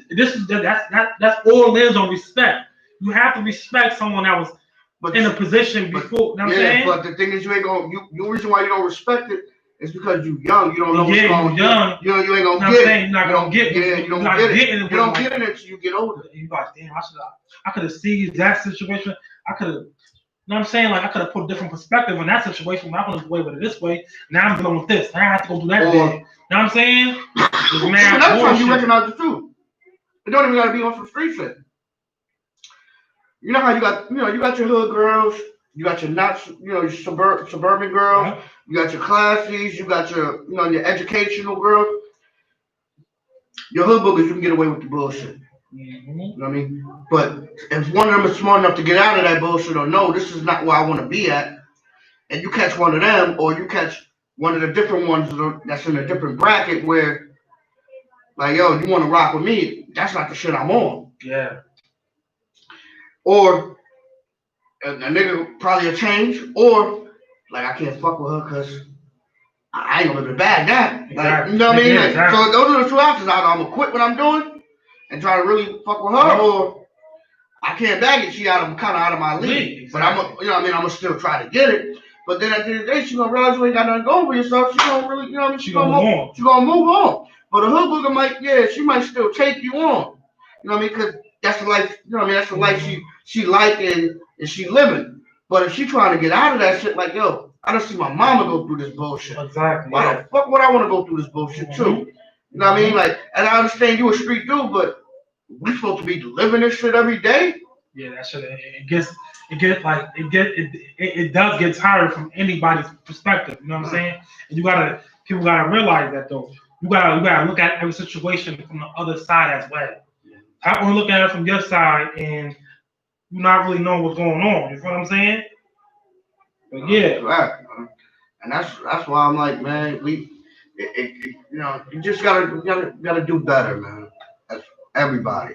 that's all it is on respect. You have to respect someone that was in a position before. You know what I'm saying? But the thing is, you ain't gonna. The reason why you don't respect it is because you young. You don't know what's going on. Young. You ain't gonna get it. You're not gonna get it. Yeah, you don't get it. You don't get it until you get older. You like, damn, I could have seized that situation. I could have. You know what I'm saying? Like I could have put a different perspective on that situation. When I went away with it this way. Now I'm dealing with this. Now I have to go do that. You know what I'm saying? That's why you recognize the truth. It don't even gotta be on some street shit. You know how you got your hood girls, you got your your suburban girls, you got your classies, you got your your educational girls. Your hood boogers, you can get away with the bullshit. You know what I mean? But if one of them is smart enough to get out of that bullshit or no, this is not where I want to be at, and you catch one of them or you catch one of the different ones that's in a different bracket where, like, yo, you want to rock with me, that's not the shit I'm on. Yeah. Or a nigga probably a change, or like I can't fuck with her because I ain't gonna bag that. Like, you know what I mean? Like, so those are the two options. Either I'm gonna quit what I'm doing and try to really fuck with her, or I can't bag it. She kind of out of my league. But I'm I'm gonna still try to get it. But then at the end of the day, she gonna realize you ain't got nothing going for yourself. She gonna really, she gonna move on. But a hood booger might, she might still take you on. You know what I mean? Because that's the life, that's the life she like and she living. But if she trying to get out of that shit, like, yo, I don't see my mama go through this bullshit. Exactly. Why the fuck would I want to go through this bullshit too? You know what I mean? Like, and I understand you a street dude, but we supposed to be living this shit every day. Yeah, that shit. It does get tired from anybody's perspective. You know what I'm saying? And people gotta realize that though. You gotta look at every situation from the other side as well. I want to look at it from your side and you not really know what's going on. You feel what I'm saying? But yeah. Right. And that's why I'm like, man, you just gotta do better, man. everybody.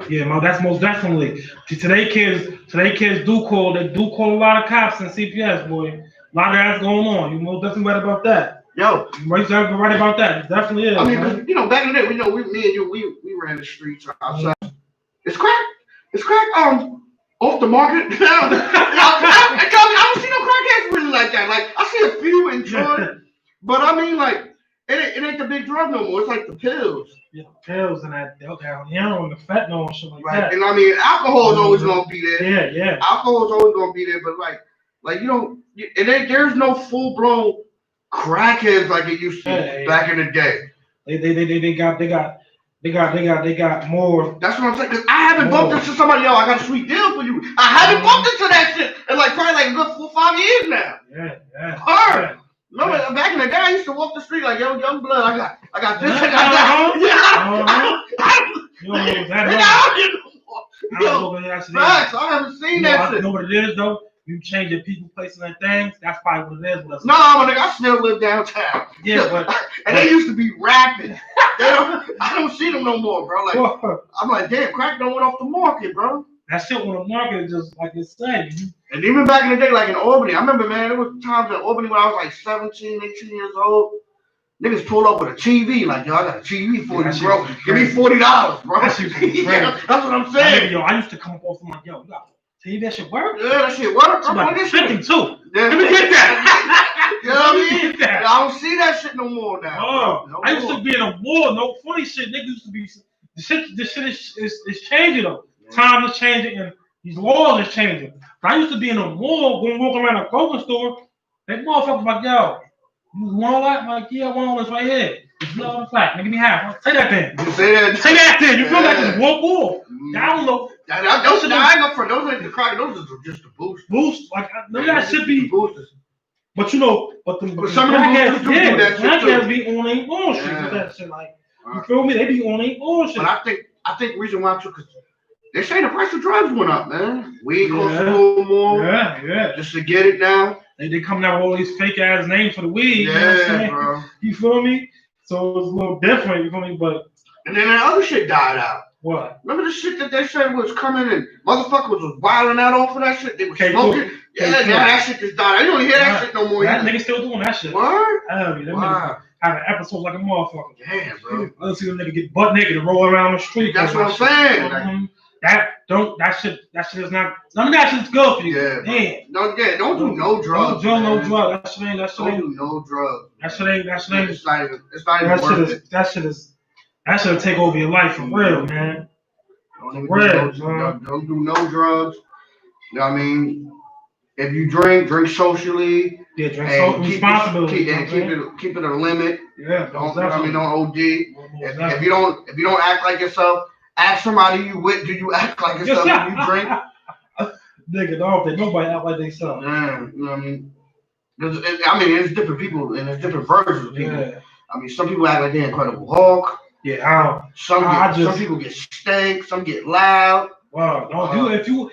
Yeah, man, that's most definitely. Today kids do call a lot of cops and CPS, boy. A lot of that's going on. You most definitely right about that. Yo, You right about that. It definitely is. I mean, man. you know, back in the day, me and you, we ran the streets outside. It's crack. Off the market. I don't see no crackheads really like that. Like I see a few in Troy, but I mean, like it ain't the big drug no more. It's like the pills. Yeah, pills and that heroin, the fentanyl and shit like Right. that. And I mean, alcohol is always gonna be there. Yeah. Alcohol is always gonna be there, but like you don't. There's no full blown crackheads like it used to back in the day. They got more. That's what I'm saying. Cause I haven't bumped into somebody. Yo, I got a sweet deal for you. I haven't bumped into that shit in like probably like a good 4 or 5 years now. Yeah. Hard. Remember back in the day, I used to walk the street like, yo, young blood, I got this, I got that. You don't know that. Facts, I haven't seen that shit. You know what it is though? You change your people, places, and things. That's probably what it is with us. No, my nigga, I still live downtown. Yeah, but and they used to be rapping. I don't see them no more, bro. Like I'm like, damn, crack don't went off the market, bro. That shit on the market is just like it's saying. And even back in the day, like in Albany, I remember, man, there was times in Albany when I was like 17, 18 years old. Niggas pulled up with a TV, like, yo, I got a TV for you, bro. Give me $40, bro. That shit was yeah, that's what I'm saying. Yo, I used to come up off like, yo, you got TV, that shit work? Yeah, that shit work. I'm like 52. Yeah, let me get that. You know what I mean? That. I don't see that shit no more now. Oh, no I used more. to be in a war. No funny shit. Niggas used to be. The shit is changing though. Yeah. Time is changing and these laws is changing. But I used to be in a mall, going walking around a clothing store. That motherfucker like, yo, you want all that? I'm like, yeah, I want all this right here. It's not on the flat. Nigga, give me half. Say that thing. You say that. Say that thing. You feel like just walk off. I don't know. Those ain't the crack. Those are just the boost. Boost. Like that should be boosters. But you know, some of them crackheads be on their bullshit with that shit. Like, you feel me? They be on their bullshit. But I think the reason why too, cause they say the price of drugs went up, man. Weed costs a little more. Yeah. Just to get it now. They coming out with all these fake ass names for the weed. Yeah, you know what I'm saying? bro. You feel me? So it's a little different. You feel me? But and then that other shit died out. What? Remember the shit that they said was coming and motherfuckers was wilding out off of that shit? They was smoking. Yeah, that shit just died. I don't hear that shit no more. That nigga still doing that shit. What? Wow. Having episodes like a motherfucker. Damn, bro. I don't see a nigga get butt naked and roll around the street. That's what I'm saying. That shit is not. None of that shit's good for you. Yeah. Damn. Don't do no drugs. Don't do no drugs. That shit ain't. Don't do no drugs. That shit ain't. It's not even worth it. That shit'll take over your life for real, man. Don't do no drugs. You know what I mean? If you drink socially. Yeah, drink responsibly. Keep it a limit. Yeah. Don't OD. If you don't act like yourself, ask somebody you with. Do you act like yourself when you drink? Nigga, don't think nobody act like they self. Yeah, you know what I mean? It's different people and there's different versions of people. Yeah. I mean, some people act like they're Incredible Hulk. Yeah, some people get stank, some get loud. Wow, if you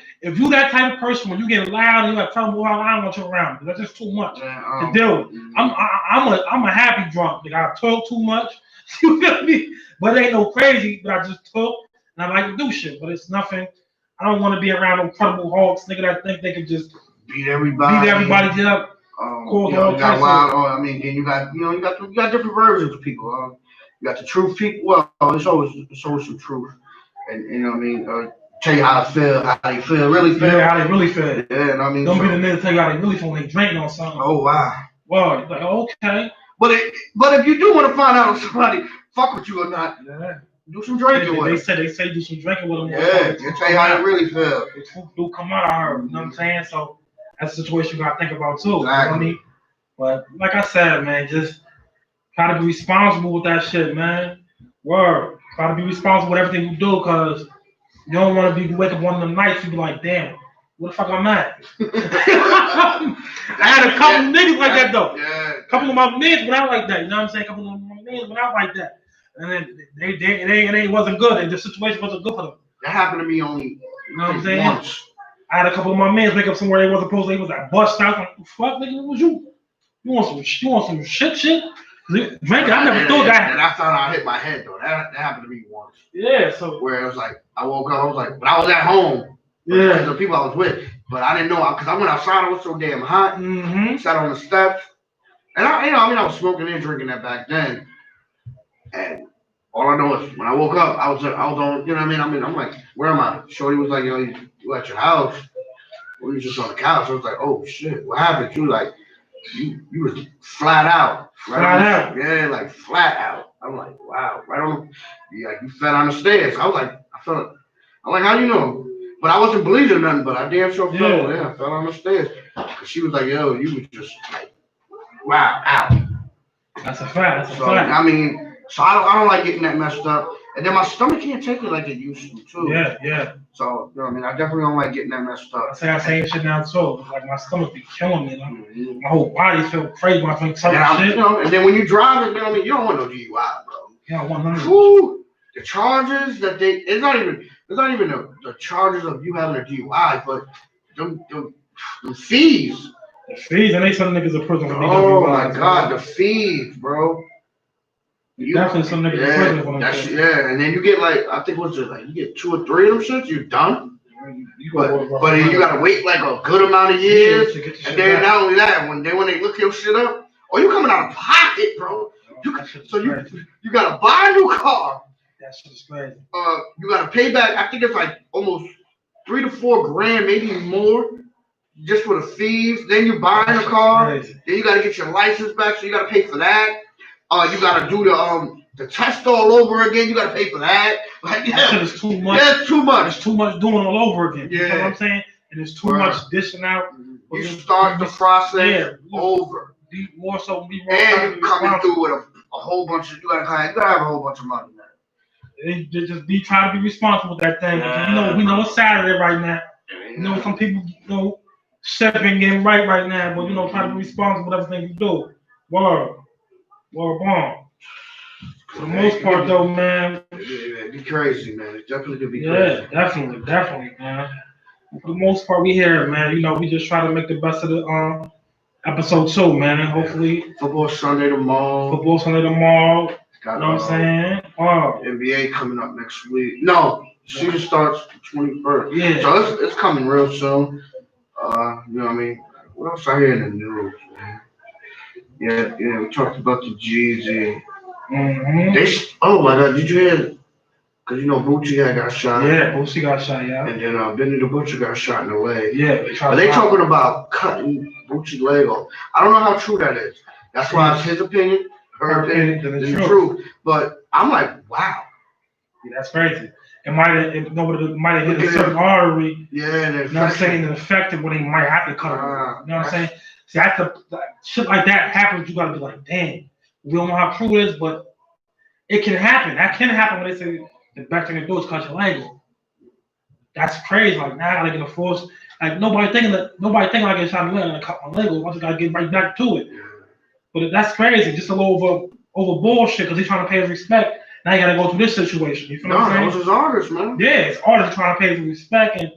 that type of person when you get loud and you like tell them, well, I don't want you around. That's just too much to deal with. I'm a happy drunk. Like, I talk too much. You feel me? But it ain't no crazy. But I just talk and I like to do shit. But it's nothing. I don't want to be around Incredible Hulks, nigga that think they can just beat everybody up. You got wild. You got different versions of people. You got the truth people. Well, it's always some truth, and you know what I mean. Tell you how they really feel. Yeah, how they really feel. Yeah, and I mean. Don't be the nigga tell you how they really feel when they drinking on something. Oh wow. Well, you're like, okay. But if you do want to find out if somebody fuck with you or not, do some drinking with them. They say do some drinking with them. Yeah, they tell you how they really feel. The truth do come out of her. You know what I'm saying? So that's a situation you gotta think about too. Exactly. You know what I mean? But like I said, man, just try to be responsible with that shit, man. Word. Try to be responsible with everything you do, cause you don't want to be wake up one of them nights and be like, damn, what the fuck I'm at? I had a couple niggas like that though. Yeah. A couple of my men went out like that. You know what I'm saying? A couple of my men went out like that, and then it wasn't good. And the situation wasn't good for them. That happened to me only. You know what I'm saying? Once. I had a couple of my men wake up somewhere they wasn't supposed to. They was like bust out. Like, fuck, nigga, what was you? You want some shit? Drinking, I never thought that. And I found out I hit my head though. That happened to me once. Yeah, so where it was like I woke up, I was like, but I was at home. yeah, The people I was with, but I didn't know because I went outside. It was so damn hot. mm-hmm. Sat on the steps, and I was smoking and drinking that back then. And all I know is when I woke up, I was on. You know what I mean? I'm like, where am I? Shorty was like, you at your house. We was just on the couch. I was like, oh shit, what happened? You like, you was flat out. Right Flat out. Yeah, like flat out. I'm like, wow, right on. You fell down the stairs. I was like, I'm like, how do you know? But I wasn't bleeding or nothing, but I damn sure fell. Yeah, I fell on the stairs. She was like, yo, you was just like, wow, out. That's a fact. That's a So, fact. I mean, so I don't like getting that messed up. And then my stomach can't take it like it used to, too. Yeah. So, you know what I mean? I definitely don't like getting that messed up. I say that same shit now too. Like my stomach be killing me. Like, my whole body feel crazy when I drink certain shit. And then when you drive, you know what I mean? You don't want no DUI, bro. Yeah, 100. Ooh, the charges that it's not even the charges of you having a DUI, but the fees. The fees, and they some niggas in prison when they Oh my God, the fees, bro. Definitely some niggas in prison for them. Yeah, and then you get like, I think what's it like? You get 2 or 3 of them shits, you're done. But then you gotta wait like a good amount of years, and then not only that, when they look your shit up, you coming out of pocket, bro. You gotta buy a new car. That shit is crazy. You gotta pay back. I think it's like almost $3 to $4 grand, maybe more, just for the fees. Then you buying a car. Then you gotta get your license back, so you gotta pay for that. You gotta do the test all over again. You gotta pay for that. Like, yeah, that shit is too much. Yeah, it's too much. It's too much doing all over again. Yeah. You know what I'm saying? And it's too much dishing out. You start the process over. Be more so. Be more and you coming through with a whole bunch of. You gotta have a whole bunch of money, man. They just be trying to be responsible with that thing. We know it's Saturday right now. You know, some people, stepping in right now, but trying to be responsible with everything you do. Word bomb. For the most part, though, man. It'd be crazy, man. It definitely could be crazy. Yeah, definitely, man. For the most part, we here, man. We just try to make the best of the episode 2, man. Hopefully, Football Sunday tomorrow. You know what I'm saying? NBA coming up next week. No, season starts the 21st. Yeah. So it's coming real soon. You know what I mean? What else I hear in the news, man? Yeah, we talked about the Jeezy. Mm-hmm. Oh my God, did you hear? Because Bootsy got shot. Yeah, Bootsy got shot, yeah. And then Benny the Butcher got shot in the leg. Yeah. Are they talking about cutting Bootsy's leg off? I don't know how true that is. That's why it's his opinion, her opinion, and the truth. But I'm like, wow. Yeah, that's crazy. It might have hit a certain artery. Yeah, you know what I'm saying? And affected when he might have to cut it. You know what I'm saying? See, shit like that happens. You gotta be like, dang. We don't know how true it is, but it can happen. That can happen when they say the best thing to do is cut your leg off. That's crazy. Like now, I gotta get a force. Like nobody thinking I get shot in the leg and cut my leg off. I just gotta get right back to it. But that's crazy. Just a little over bullshit because he's trying to pay his respect. Now you gotta go through this situation. You feel what I'm saying? No, those is artists, man. Yeah, it's artists trying to pay his respect, and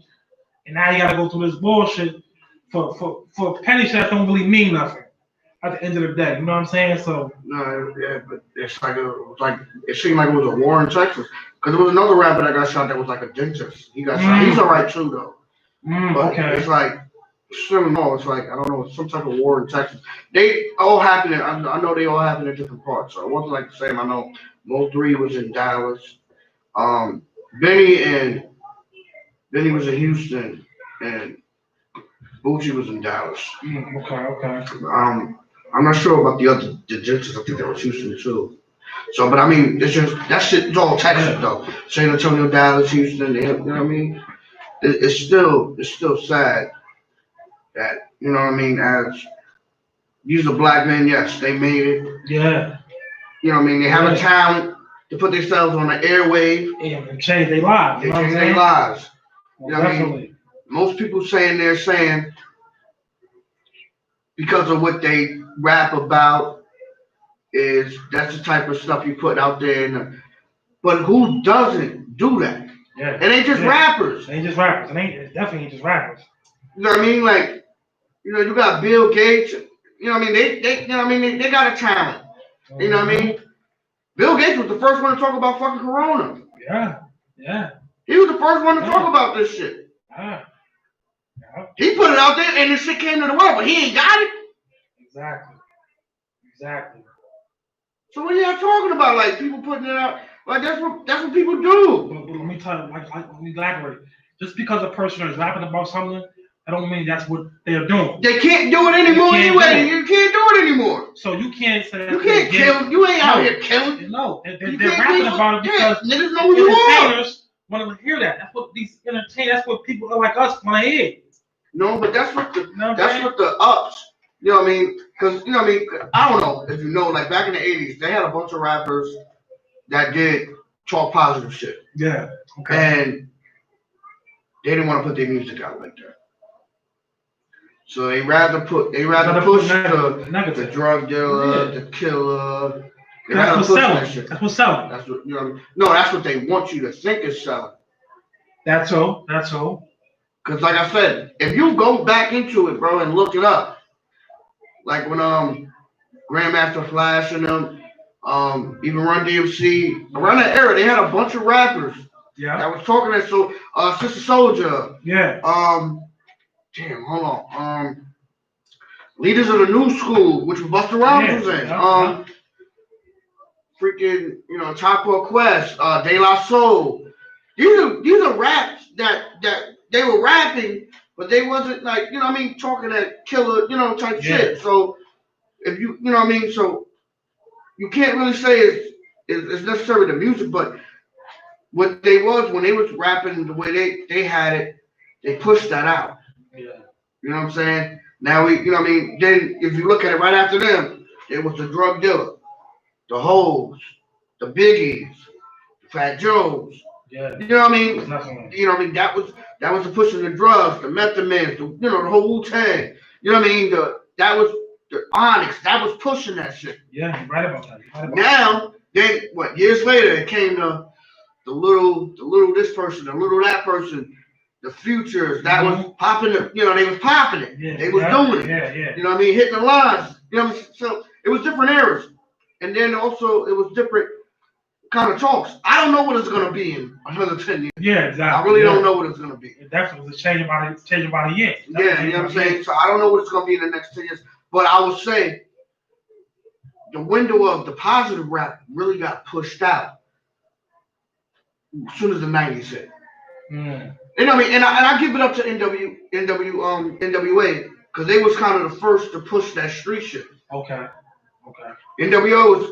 now you gotta go through this bullshit for petty shit that don't really mean nothing at the end of the day. You know what I'm saying? So no, yeah, but it's like it seemed like it was a war in Texas because there was another rapper that got shot that was like a dentist. He got shot. He's alright too though. But okay. It's like similar. It's like I don't know, some type of war in Texas. They all happen. I know they all happen in different parts. So it wasn't like the same. I know Mo 3 was in Dallas. Benny was in Houston, and Bootsy was in Dallas. Okay. I'm not sure about the dentists. I think that was Houston too. So, but I mean, it's just that shit. It's all Texas though. San Antonio, Dallas, Houston. You know what I mean? It's still sad that you know what I mean. As these are black men, yes, they made it. Yeah. You know what I mean? They have a talent to put themselves on the airwave. Yeah, and change their lives. They change their lives. Well, you know what I mean? Most people they're saying because of what they rap about is that's the type of stuff you put out there. But who doesn't do that? Yeah. It ain't just rappers. It ain't just rappers. It definitely ain't just rappers. You know what I mean? Like, you got Bill Gates. You know what I mean? They you know what I mean? They got a talent. You know what I mean? Bill Gates was the first one to talk about fucking Corona. Yeah. He was the first one to talk about this shit. Yeah. He put it out there and this shit came to the world, but he ain't got it. Exactly. So what are y'all talking about? Like people putting it out, like that's what people do. But let me tell you, let me elaborate. Just because a person is rapping about something, I don't mean that's what they're doing. They can't do it anymore anyway. You can't do it anymore. So you can't say you can't kill. You ain't out here killing. No, they're rapping about it because niggas know who you are. Entertainers want to hear that. That's what these entertainers. That's what people like us want to hear. No, but that's what the ups. You know what I mean? Because you know what I mean. I don't know if you know. Like back in the '80s, they had a bunch of rappers that did talk positive shit. Yeah. Okay. And they didn't want to put their music out like that. So they rather push the drug dealer, the killer. That's what's selling. That's what's selling. That's what you know. What I mean? No, that's what they want you to think is selling. That's all. Because like I said, if you go back into it, bro, and look it up, like when Grandmaster Flash and them, even Run DMC, around that era, they had a bunch of rappers. Yeah. That was talking that Sister Soldier. Yeah. Damn, hold on. Leaders of the New School, which was Busta Rhymes was in. Freaking, Top Quest, De La Soul. These are raps that they were rapping, but they wasn't like, talking that killer, type shit. So if so you can't really say it's necessarily the music, but what they was when they was rapping the way they had it, they pushed that out. Yeah. You know what I'm saying? Now then if you look at it right after them, it was the drug dealer, the hoes, the biggies, the Fat Joes. Yeah. You know what I mean? That was the pushing the drugs, the Method Man, the whole Wu-Tang. You know what I mean? That was the Onyx. That was pushing that shit. Yeah, you're right about that. Now, then years later it came to the little this person, the little that person, the Futures. That was popping it. They was popping it. Yeah, they was doing it. Yeah. You know what I mean? Hitting the lines. You know what I mean? So it was different eras. And then also it was different kind of talks. I don't know what it's gonna be in another 10 years. Yeah, exactly. I really don't know what it's gonna be. It definitely was changing by the year. Yeah, you know what I'm saying? So I don't know what it's gonna be in the next 10 years. But I would say the window of the positive rap really got pushed out as soon as the 90s hit. Mm. You know what I mean? And I give it up to NWA because they was kind of the first to push that street shit. Okay. NWO was,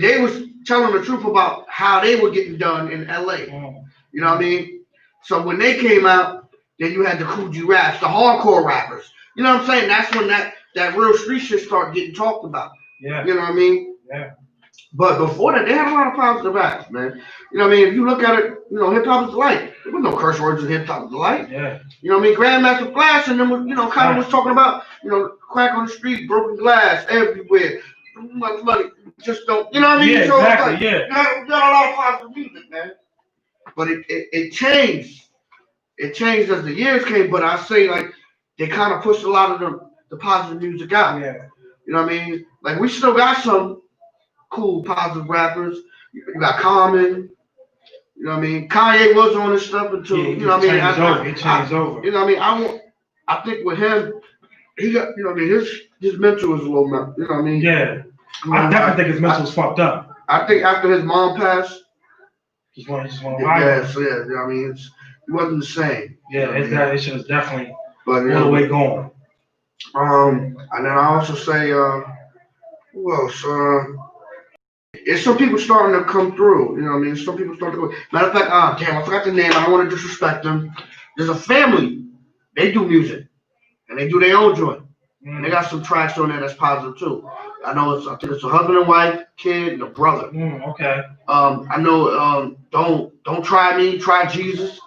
they was telling the truth about how they were getting done in LA. Mm. You know what I mean? So when they came out, then you had the Coogee raps, the hardcore rappers. You know what I'm saying? That's when that real street shit started getting talked about. Yeah. You know what I mean? Yeah. But before that, they had a lot of positive raps, man. You know what I mean? If you look at it, hip hop is delight. There was no curse words in hip hop is delight. Yeah. You know what I mean? Grandmaster Flash and them was, kind of was talking about, crack on the street, broken glass everywhere. Much money, just don't, you know what I mean? Yeah, so exactly, like, yeah. You got a lot of positive music, man. But it changed. It changed as the years came, but I say, like, they kind of pushed a lot of the positive music out. Yeah. You know what I mean? Like, we still got some cool positive rappers. You got Common. You know what I mean? Kanye was on this stuff until, He changed over. You know what I mean? I think with him, he got, his mental was a little, you know what I mean? Yeah. I definitely think his mental was fucked up. I think after his mom passed, just want to yeah, so yeah, you know what I mean? He wasn't the same. Yeah, his dad shit was definitely all the way going. And then I also say, who else? It's some people starting to come through. You know what I mean? Some people starting to go. Matter of fact, damn, I forgot the name. I don't want to disrespect them. There's a family. They do music. And they do their own joint. And they got some tracks on there that's positive too. I think it's a husband and wife, kid, and a brother. Okay. I know Don't Try Me, Try Jesus.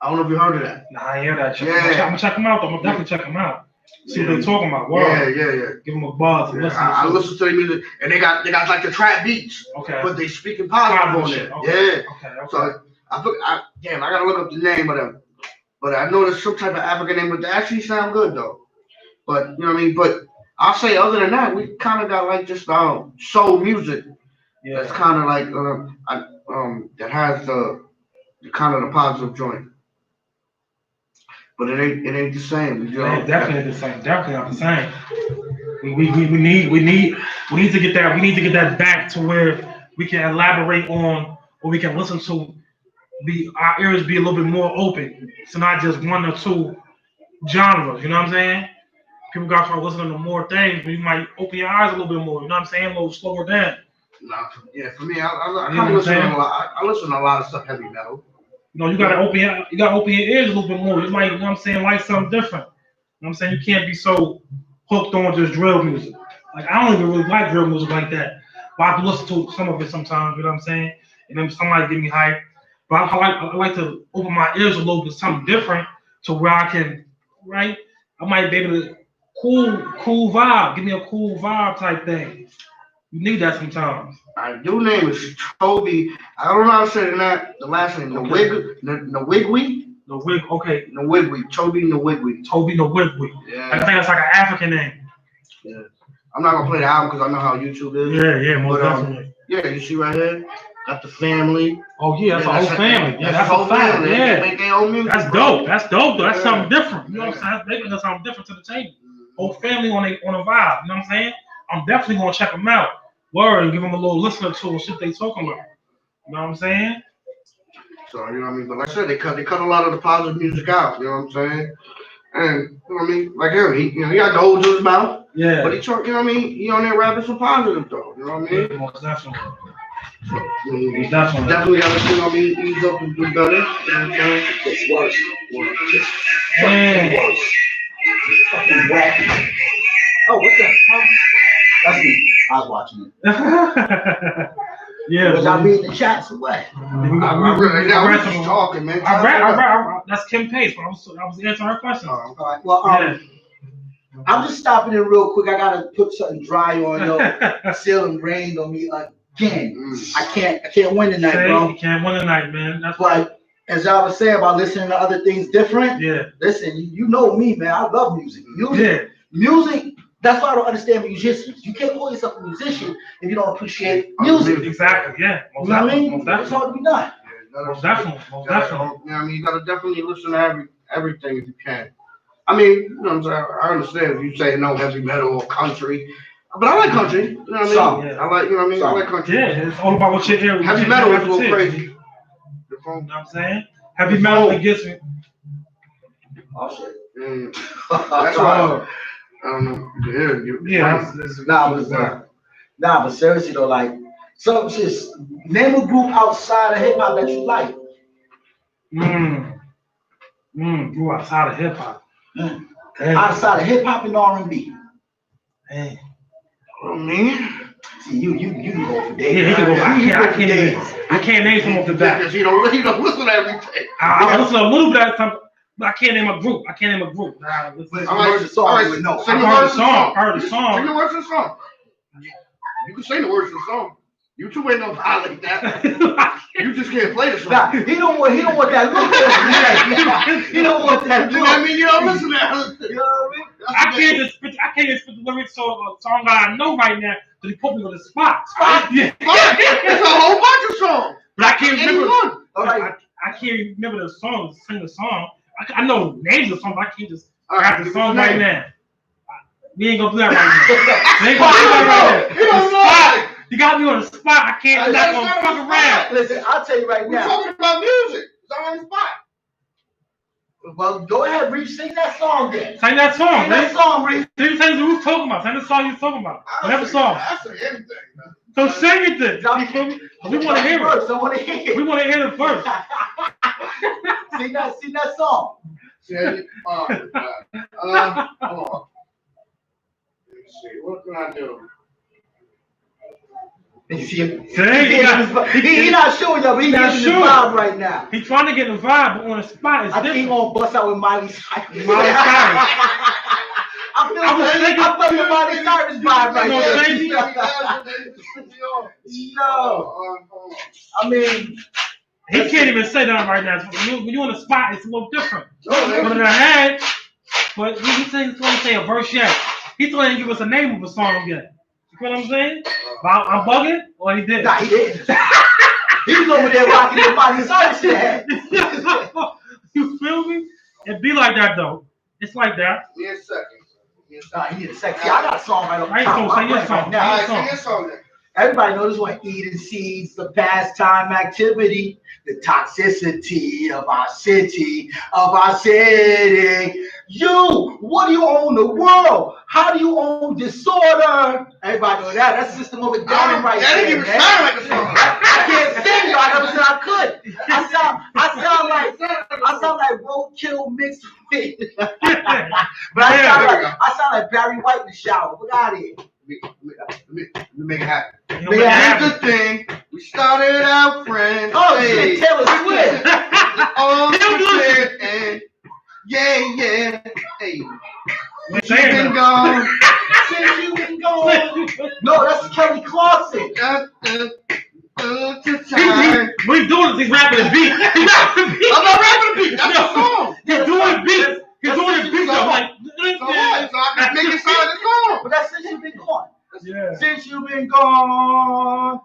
I don't know if you heard of that. Nah, I hear that. I'm gonna check them out though. I'm gonna definitely check them out. See what they're talking about. Wow. Yeah. Give them a buzz. Yeah, I listen to their music, and they got like the trap beats. Okay. But they speaking positive on it. Okay. Yeah. Okay. So I gotta look up the name of them. But I know there's some type of African name, but they actually sound good though. But you know what I mean? But I'll say other than that, we kind of got like just soul music. Yeah. That's kind of like that has the kind of the positive joint. But it ain't the same. You know? It definitely the same. Definitely not the same. We need to get that. We need to get that back to where we can elaborate on, or we can listen to. Our ears be a little bit more open. So not just one or two genres. You know what I'm saying? People got to start listening to more things. But you might open your eyes a little bit more. You know what I'm saying? A little slower down. Nah, yeah, for me, I listen to a lot. I listen to a lot of stuff heavy metal. You know, you gotta open your ears a little bit more. You might, you know what I'm saying, like something different. You know what I'm saying? You can't be so hooked on just drill music. Like I don't even really like drill music like that. But I can listen to some of it sometimes, you know what I'm saying? And then somebody give me hype. But I like to open my ears a little bit, something different to where I can, right? I might be able to cool vibe. Give me a cool vibe type thing. You need that sometimes. My new name is Toby. I don't know how to say the last name. Okay. Nwigwe. The wig, okay. Nwigwe. Toby Nwigwe. Toby Nwigwe. Yeah. I think that's like an African name. Yeah. I'm not gonna play the album because I know how YouTube is. Yeah, most But, definitely. Yeah, you see right here, got the family. Oh yeah, that's a whole family. Yeah, that's a fact. family. Yeah, They make their own music. that's dope. That's dope though. That's something different. You know what I'm saying? They bring something different to the table. Whole family on a vibe. You know what I'm saying? I'm definitely gonna check them out. Word, and give them a little listener to and shit they talking about. You know what I'm saying? So you know what I mean. But like I said, they cut a lot of the positive music out. You know what I'm saying? And you know what I mean. Like him, he got gold to his mouth. Yeah. But he talk, you know what I mean. He on there rapping some positive though. You know what I mean? Most definitely. So, Most definitely. definitely got to, you know what I mean, ease up and do better. You know what I'm saying? It's worse. Man. Fucking whack. Oh, what the hell? That's me. I was watching it. Yeah. Was I reading the chats or what? I read some talking, man. I read. That's Kim Pace. I was answering her question. All right. Well, Yeah. I'm just stopping in real quick. I gotta put something dry on, yo. Still rained on me again. I can't win tonight, bro. You can't win tonight, man. That's But as y'all was saying about listening to other things different, yeah. listen, you know me, man. I love music. Music. That's why I don't understand musicians. You can't call yourself a musician if you don't appreciate music. Exactly. Yeah. You know what I mean? It's hard to be done. Most definitely. You know what I mean? You gotta definitely listen to everything if you can. I mean, you know what I'm saying? I understand if you say no heavy metal or country, but I like country. You know what I mean? Some. I like, you know what I mean? I like country. Yeah, it's all about what you're hearing. Heavy metal is a little crazy. You know what I'm saying? Heavy metal, it gets me. Oh shit. That's why. I don't know. Yeah. But seriously though, like, so just name a group outside of hip hop that you like. Group outside of hip hop. Outside of hip hop and R&B. Hey. Oh man. See, you go for days. Yeah, he can go. I can't name some of the back. Because he don't listen to everything. I listen to a little bit of time, but I can't name a group. Nah, listen. All right, the song. all right, No. sing the I words of the song. heard the song. Sing the words of the song. You can sing the words of the song. You two ain't no violate that. You just can't play the song. Nah, he don't want that look. He don't want that You know look. what I mean? You don't listen to that. You know what I mean? I can't just spit the lyrics to a song that I know right now because he put me on the spot. Yeah. It's a whole bunch of songs. But I can't remember. All right. I can't remember the song. Sing the song. I know names of songs, but I can't just All rap right, the song right now. We ain't gonna do that right now. You don't know. You got me on the spot. I can't. I'm not gonna fuck around. Listen, I'll tell you right We're now. talking about music. It's on the spot. Well, go ahead, Reef, sing that song then. Sing that song, Sing man. that song, Reef. Sing what you talking about. Sing the song you talking about. Whatever song. I say anything, man. So sing it then. You feel me? We want to hear it. I want to hear it. We want to hear the verse. Sing that song. Hold on. Let's see. What can I do? You see him? See? He not showing y'all, but he's Not getting sure. the vibe right now. He's trying to get the vibe, but on the spot, it's I think he different. gonna bust out with Miley Cyrus. Miley Cyrus. I feel the Miley Cyrus vibe right You know there. what No, I mean, He can't even say that right now. When you're on the spot, it's a little different. No, But in the head, but he said he's going to say a verse yet. He still didn't give us a name of a song yet. You know what I'm saying? I'm bugging, or he did? Nah, he didn't. He was over there rocking the Miley Cyrus in the head. You feel me? It be like that though. It's like that. Give me a second. Nah, he need a sex. See, I got a song right up I ain't top. gonna I'm say your playing song. right now. All right, sing your song then. Everybody knows this one, eating seeds, the pastime activity, the toxicity of our city, You, what do you own the world? How do you own disorder? Everybody know that. That's System of a Down right That there, didn't even man. sound like a song. I can't sing, yo. I never said I could. I sound like roadkill mixed with. But I sound like Barry White in the shower. Look out of here. Let me make it happen. Yeah. Here's the thing. We started out friends. Oh, shit, Taylor Swift. All the and yeah. Hey. Since you've been gone. Since you've been gone. No, that's Kelly Clarkson. What he's doing is he's rapping a beat. I'm not rapping a beat. That's the song. He's doing beats. He's doing beats. I'm like, So I can make it sound like a song. But that's Since You've Been Gone. yeah. Since you've been gone,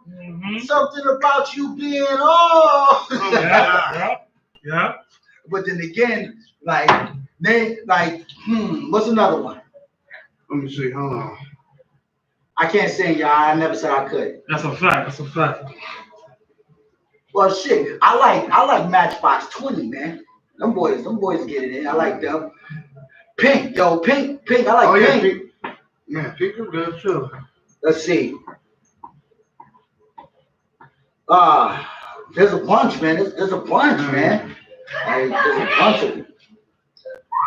something about you being off. Yeah. But then again, what's another one? Let me see. Hold on. I can't sing, y'all. I never said I could. That's a fact. Well, shit, I like Matchbox 20, man. Them boys get it in. I like them. Pink. I like Pink. Yeah, Pink is good too. Let's see. There's a bunch, man. There's a bunch, man. There's a bunch of them.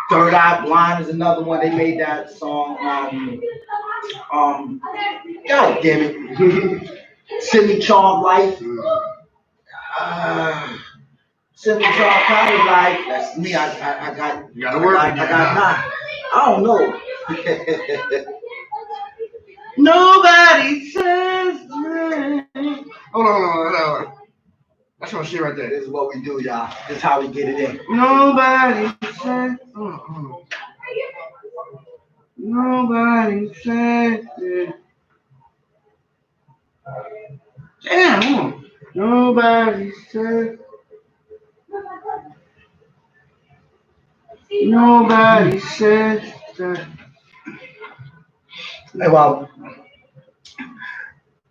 Third Eye Blind is another one. They made that song. God damn it. Semi Charm Life. Semi Charm kind of Life. That's me. I got. You gotta work. I got 9. I don't know. Nobody says. Hold on. That's my shit right there. This is what we do, y'all. This is how we get it in. Nobody said. Hold on. Nobody said it. Damn, hold on. Nobody said. Nobody said that. Hey, well,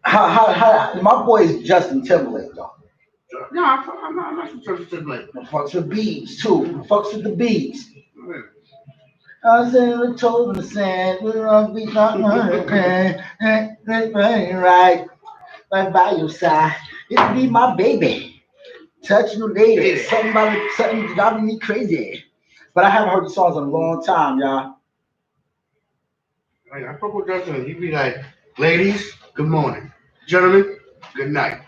how my boy is Justin Timberlake, though. No, I'm not supposed to like. I fucks with bees too. I fucks with the bees. I said the toes in the sand, we're on beat right by your side. It'll be my baby. Touch you later. Something driving me crazy. But I haven't heard the songs in a long time, y'all. I fuck with Justin. He be like, ladies, good morning. Gentlemen, good night.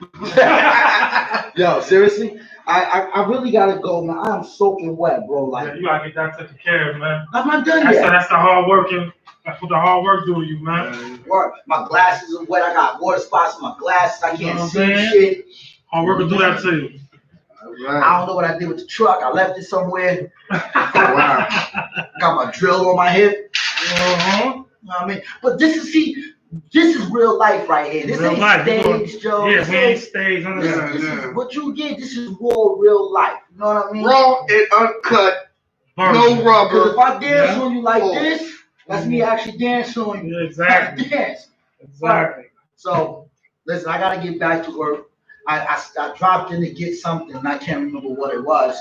Yo, seriously? I really gotta go, man. I'm soaking wet, bro. Like, You gotta get that taken care of, man. I'm not done yet. That's the hard working. That's what the hard work do to you, man. Work. My glasses are wet. I got water spots in my glasses. I You know can't what see I'm saying? shit. Hard work will do that to you. I don't know what I did with the truck. I left it somewhere. Wow. Got my drill on my hip. Uh-huh. You know what I mean? But this is real life right here. This Real ain't life. stage, Joe. Yeah, This we ain't ain't- stage. This is what you get. This is real life. You know what I mean? Raw and uncut, no Because rubber. if I dance on you like Oh. this, that's me actually dancing on you. Yeah, exactly. Dance. Exactly. So, listen, I got to get back to work. I dropped in to get something, and I can't remember what it was.